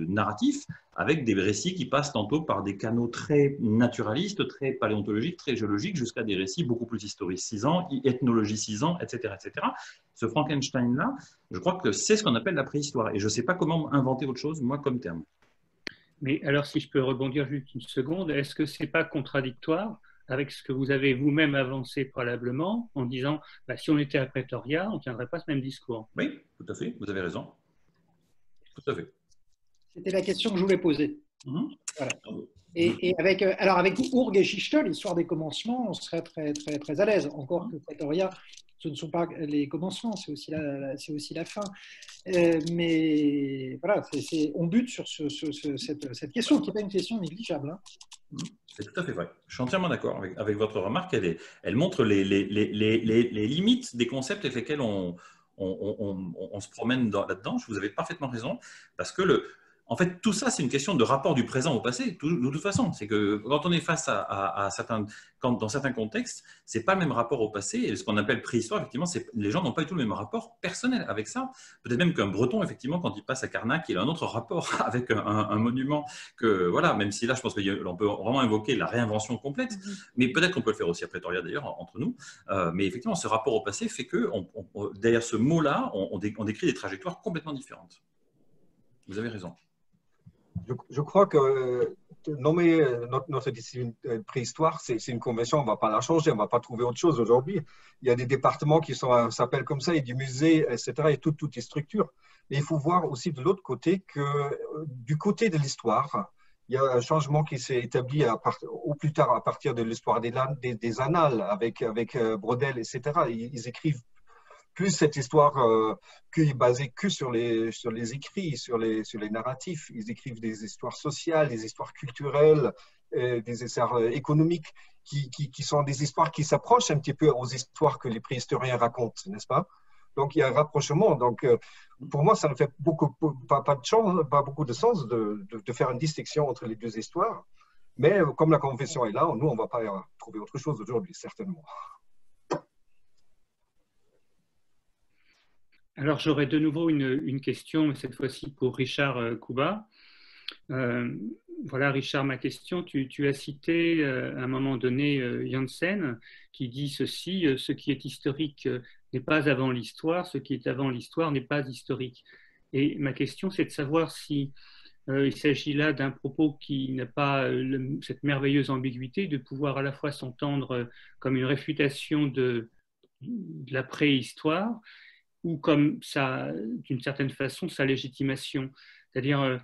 narratif avec des récits qui passent tantôt par des canaux très naturalistes, très paléontologiques, très géologiques, jusqu'à des récits beaucoup plus historicisants, ethnologisants, etc., etc. Ce Frankenstein-là, je crois que c'est ce qu'on appelle la préhistoire. Et je ne sais pas comment inventer autre chose, moi, comme terme. Mais alors, si je peux rebondir juste une seconde, est-ce que ce n'est pas contradictoire avec ce que vous avez vous-même avancé préalablement en disant bah, si on était à Pretoria, on ne tiendrait pas ce même discours? Oui, tout à fait, vous avez raison. Tout à fait. C'était la question que je voulais poser. Voilà. Et avec Urg et Schichtel, l'histoire des commencements, on serait très, très, très à l'aise. Encore que Pretoria, ce ne sont pas les commencements, c'est aussi la fin. Mais voilà, on bute sur cette question, qui n'est pas une question négligeable. Hein. C'est tout à fait vrai. Je suis entièrement d'accord avec votre remarque. Elle montre les limites des concepts avec lesquels on se promène là-dedans. Vous avez parfaitement raison, parce que en fait, tout ça, c'est une question de rapport du présent au passé, de toute façon. C'est que quand on est face à dans certains contextes, ce n'est pas le même rapport au passé. Et ce qu'on appelle préhistoire, effectivement, les gens n'ont pas du tout le même rapport personnel avec ça. Peut-être même qu'un Breton, effectivement, quand il passe à Carnac, il a un autre rapport avec un monument que, voilà, même si là, je pense qu'on peut vraiment invoquer la réinvention complète. Mais peut-être qu'on peut le faire aussi à Pretoria, d'ailleurs, entre nous. Mais effectivement, ce rapport au passé fait que, derrière ce mot-là, on décrit des trajectoires complètement différentes. Vous avez raison. Je crois que nommer notre discipline préhistoire, c'est une convention, on ne va pas la changer, on ne va pas trouver autre chose aujourd'hui. Il y a des départements qui s'appellent comme ça, il y a des musées, etc., et toutes les structures. Mais il faut voir aussi de l'autre côté que du côté de l'histoire, il y a un changement qui s'est établi au plus tard à partir de l'histoire des annales avec Brodel, etc. Ils écrivent plus cette histoire qui est basée que sur les écrits, sur les narratifs. Ils écrivent des histoires sociales, des histoires culturelles, des histoires économiques, qui sont des histoires qui s'approchent un petit peu aux histoires que les préhistoriens racontent, n'est-ce pas? Donc, il y a un rapprochement. Donc, pour moi, ça ne fait pas beaucoup de sens de faire une distinction entre les deux histoires. Mais comme la convention est là, nous, on ne va pas trouver autre chose aujourd'hui, certainement. Alors, j'aurais de nouveau une question, mais cette fois-ci pour Richard Kuba. Voilà, Richard, ma question. Tu as cité à un moment donné Janssen qui dit ceci, ce qui est historique n'est pas avant l'histoire, ce qui est avant l'histoire n'est pas historique. Et ma question, c'est de savoir si il s'agit là d'un propos qui n'a pas cette merveilleuse ambiguïté de pouvoir à la fois s'entendre comme une réfutation de la préhistoire, ou comme ça, d'une certaine façon, sa légitimation. C'est-à-dire,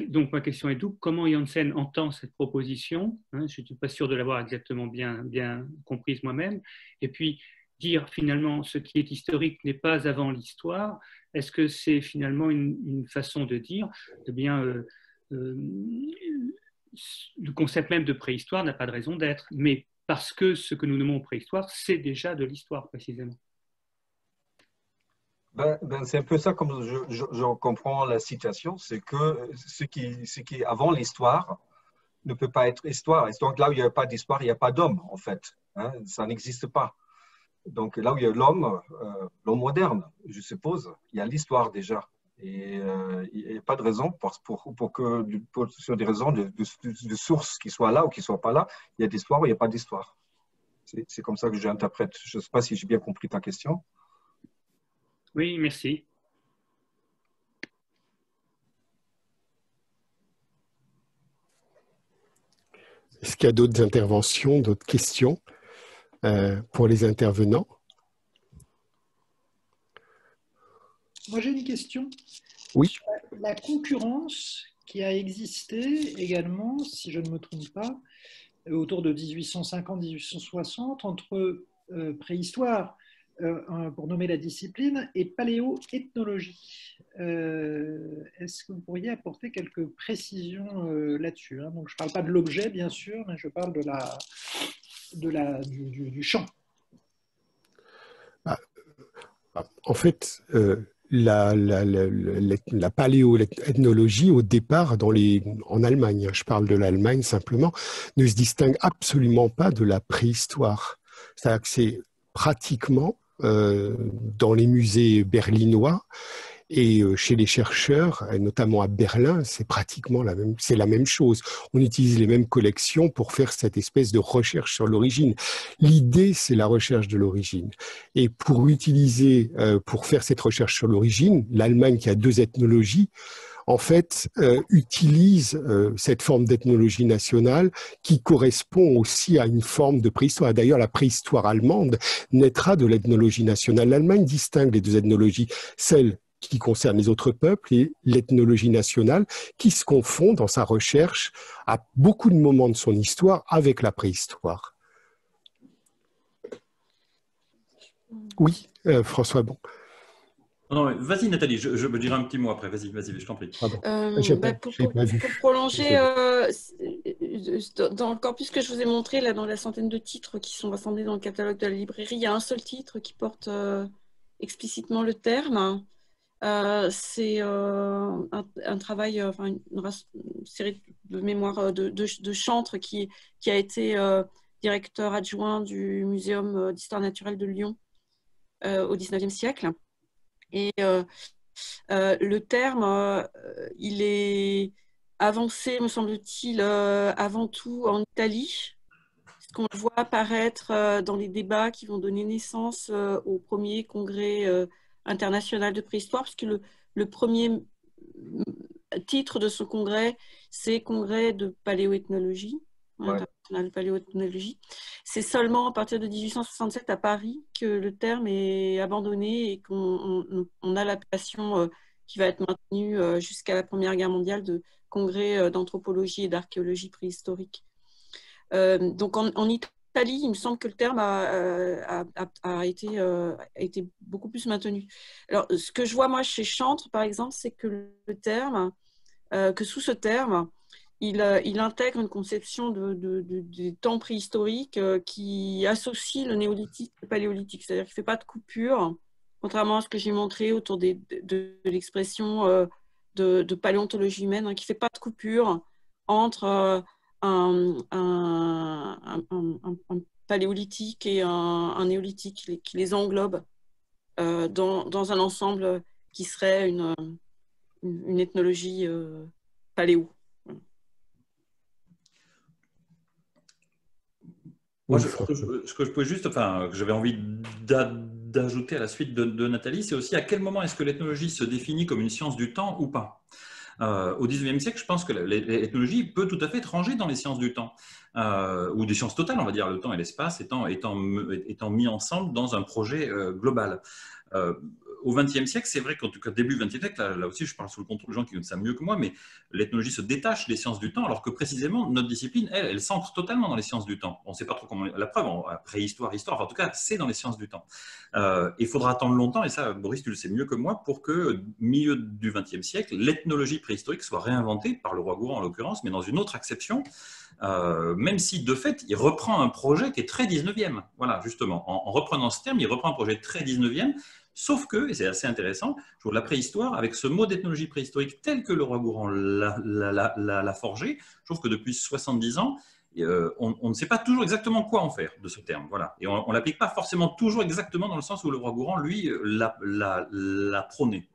donc ma question est double, comment Janssen entend cette proposition, hein, je ne suis pas sûr de l'avoir exactement bien comprise moi-même, et puis dire finalement ce qui est historique n'est pas avant l'histoire, est-ce que c'est finalement une façon de dire, eh bien, le concept même de préhistoire n'a pas de raison d'être, mais parce que ce que nous nommons préhistoire, c'est déjà de l'histoire précisément. C'est un peu ça comme je comprends la citation, c'est que ce qui est avant l'histoire ne peut pas être histoire. Et donc là où il n'y a pas d'histoire, il n'y a pas d'homme, en fait. Hein, ça n'existe pas. Donc là où il y a l'homme moderne, je suppose, il y a l'histoire déjà. Et il n'y a pas de raison sur des raisons de sources qui soient là ou qui ne soient pas là, il y a d'histoire ou il n'y a pas d'histoire. C'est comme ça que j'interprète. Je ne sais pas si j'ai bien compris ta question. Oui, merci. Est-ce qu'il y a d'autres interventions, d'autres questions pour les intervenants? Moi, j'ai une question. Oui. La concurrence qui a existé également, si je ne me trompe pas, autour de 1850-1860, entre préhistoire, pour nommer la discipline, et paléoethnologie. Est-ce que vous pourriez apporter quelques précisions là-dessus, hein? Donc, je ne parle pas de l'objet, bien sûr, mais je parle du champ. En fait, la paléoethnologie, au départ, en Allemagne, je parle de l'Allemagne simplement, ne se distingue absolument pas de la préhistoire. C'est-à-dire que c'est pratiquement dans les musées berlinois et chez les chercheurs, et notamment à Berlin, c'est pratiquement la même chose. On utilise les mêmes collections pour faire cette espèce de recherche sur l'origine. L'idée, c'est la recherche de l'origine. Et pour faire cette recherche sur l'origine, l'Allemagne, qui a 2 ethnologies, en fait, utilise cette forme d'ethnologie nationale qui correspond aussi à une forme de préhistoire. D'ailleurs, la préhistoire allemande naîtra de l'ethnologie nationale. L'Allemagne distingue les 2 ethnologies, celle qui concerne les autres peuples et l'ethnologie nationale, qui se confond dans sa recherche à beaucoup de moments de son histoire avec la préhistoire. Oui, François, bon. Non, vas-y Nathalie, je me dirai un petit mot après. Vas-y, je t'en prie. Pour prolonger, dans le corpus que je vous ai montré, là, dans la centaine de titres qui sont rassemblés dans le catalogue de la librairie, il y a un seul titre qui porte explicitement le terme. C'est un travail, une série de mémoires de Chantre qui a été directeur adjoint du Muséum d'histoire naturelle de Lyon au XIXe siècle. Et le terme, il est avancé, me semble-t-il, avant tout en Italie, parce qu'on le voit apparaître dans les débats qui vont donner naissance au premier congrès international de préhistoire, parce que le premier titre de ce congrès, c'est Congrès de paléoethnologie, international de paléoethnologie. C'est seulement à partir de 1867 à Paris que le terme est abandonné et qu'on a l'appellation qui va être maintenue jusqu'à la Première Guerre mondiale de Congrès d'anthropologie et d'archéologie préhistorique. Donc en Italie, il me semble que le terme a été beaucoup plus maintenu. Alors, ce que je vois moi chez Chantre, par exemple, c'est que que sous ce terme, il intègre une conception du temps préhistorique qui associe le néolithique et le paléolithique. C'est-à-dire qu'il ne fait pas de coupure, contrairement à ce que j'ai montré autour de l'expression de paléontologie humaine, hein, qui ne fait pas de coupure entre un paléolithique et un néolithique, qui les englobe dans un ensemble qui serait une ethnologie paléo. Moi, ce que je pouvais juste, que j'avais envie d'ajouter à la suite de Nathalie, c'est aussi à quel moment est-ce que l'ethnologie se définit comme une science du temps ou pas. Au XIXe siècle, je pense que l'ethnologie peut tout à fait être rangée dans les sciences du temps, ou des sciences totales, on va dire, le temps et l'espace étant mis ensemble dans un projet global. Au XXe siècle, c'est vrai qu'en tout cas début XXe siècle, là aussi je parle sous le contrôle de gens qui connaissent ça mieux que moi, mais l'ethnologie se détache des sciences du temps, alors que précisément notre discipline, elle s'ancre totalement dans les sciences du temps. On ne sait pas trop comment, la preuve, préhistoire, histoire, en tout cas c'est dans les sciences du temps. Il faudra attendre longtemps, et ça Boris tu le sais mieux que moi, pour que milieu du XXe siècle, l'ethnologie préhistorique soit réinventée, par le roi Gourand en l'occurrence, mais dans une autre acception, même si de fait il reprend un projet qui est très 19e. Voilà, justement, en reprenant ce terme, il reprend un projet très 19e. Sauf que, et c'est assez intéressant, je trouve la préhistoire, avec ce mot d'ethnologie préhistorique tel que le roi Gourand l'a forgé, je trouve que depuis 70 ans, on ne sait pas toujours exactement quoi en faire de ce terme. Voilà. Et on ne l'applique pas forcément toujours exactement dans le sens où le roi Gourand, lui, l'a prôné.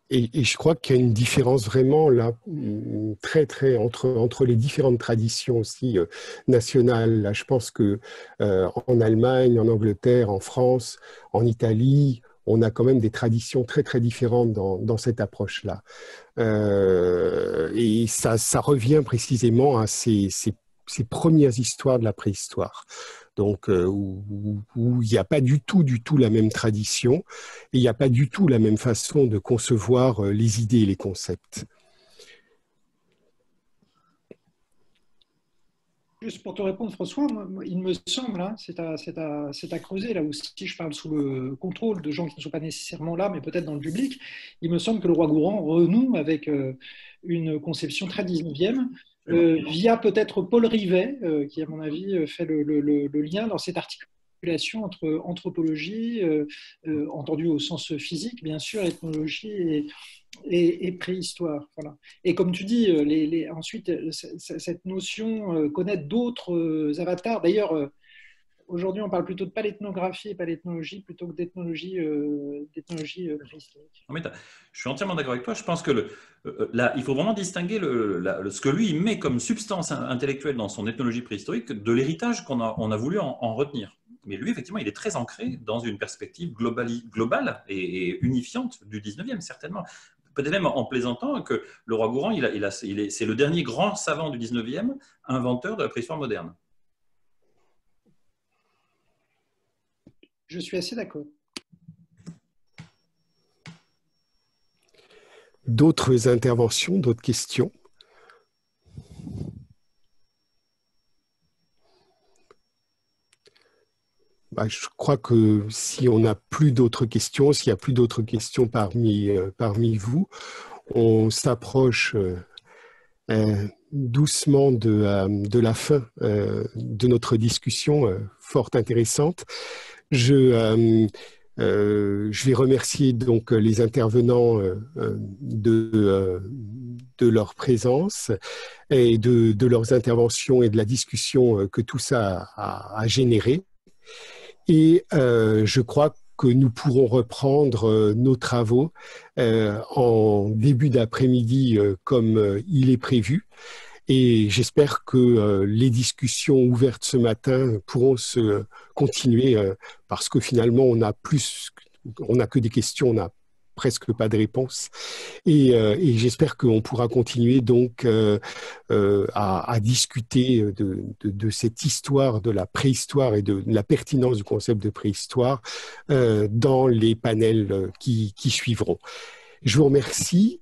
Et je crois qu'il y a une différence vraiment là, très entre les différentes traditions aussi nationales. Là, je pense que en Allemagne, en Angleterre, en France, en Italie, on a quand même des traditions très différentes dans cette approche-là. Et ça revient précisément à ces premières histoires de la préhistoire. Donc, où il n'y a pas du tout la même tradition et il n'y a pas du tout la même façon de concevoir les idées et les concepts. Juste pour te répondre, François, il me semble, hein, c'est à creuser, là où si je parle sous le contrôle de gens qui ne sont pas nécessairement là, mais peut-être dans le public, il me semble que le roi Gourand renoue avec une conception très 19e, via peut-être Paul Rivet, qui à mon avis fait le lien dans cette articulation entre anthropologie, entendue au sens physique, bien sûr, ethnologie et préhistoire. Voilà. Et comme tu dis, ensuite, cette notion connaît d'autres avatars. D'ailleurs, aujourd'hui, on parle plutôt de paléthnographie et paléthnologie plutôt que d'ethnologie préhistorique. Je suis entièrement d'accord avec toi. Je pense que il faut vraiment distinguer ce que lui il met comme substance intellectuelle dans son ethnologie préhistorique de l'héritage qu'on a voulu en retenir. Mais lui, effectivement, il est très ancré dans une perspective globale et unifiante du 19e, certainement. Peut-être même en plaisantant que le roi Gourand, c'est le dernier grand savant du 19e, inventeur de la préhistoire moderne. Je suis assez d'accord. D'autres interventions, d'autres questions? Je crois que si on n'a plus d'autres questions, s'il n'y a plus d'autres questions parmi vous, on s'approche doucement de la fin de notre discussion fort intéressante. Je vais remercier donc les intervenants de leur présence et de leurs interventions et de la discussion que tout ça a généré. Et je crois que nous pourrons reprendre nos travaux en début d'après-midi comme il est prévu. Et j'espère que les discussions ouvertes ce matin pourront se continuer parce que finalement, on a que des questions, on n'a presque pas de réponses. Et j'espère qu'on pourra continuer donc à discuter de cette histoire de la préhistoire et de la pertinence du concept de préhistoire dans les panels qui suivront. Je vous remercie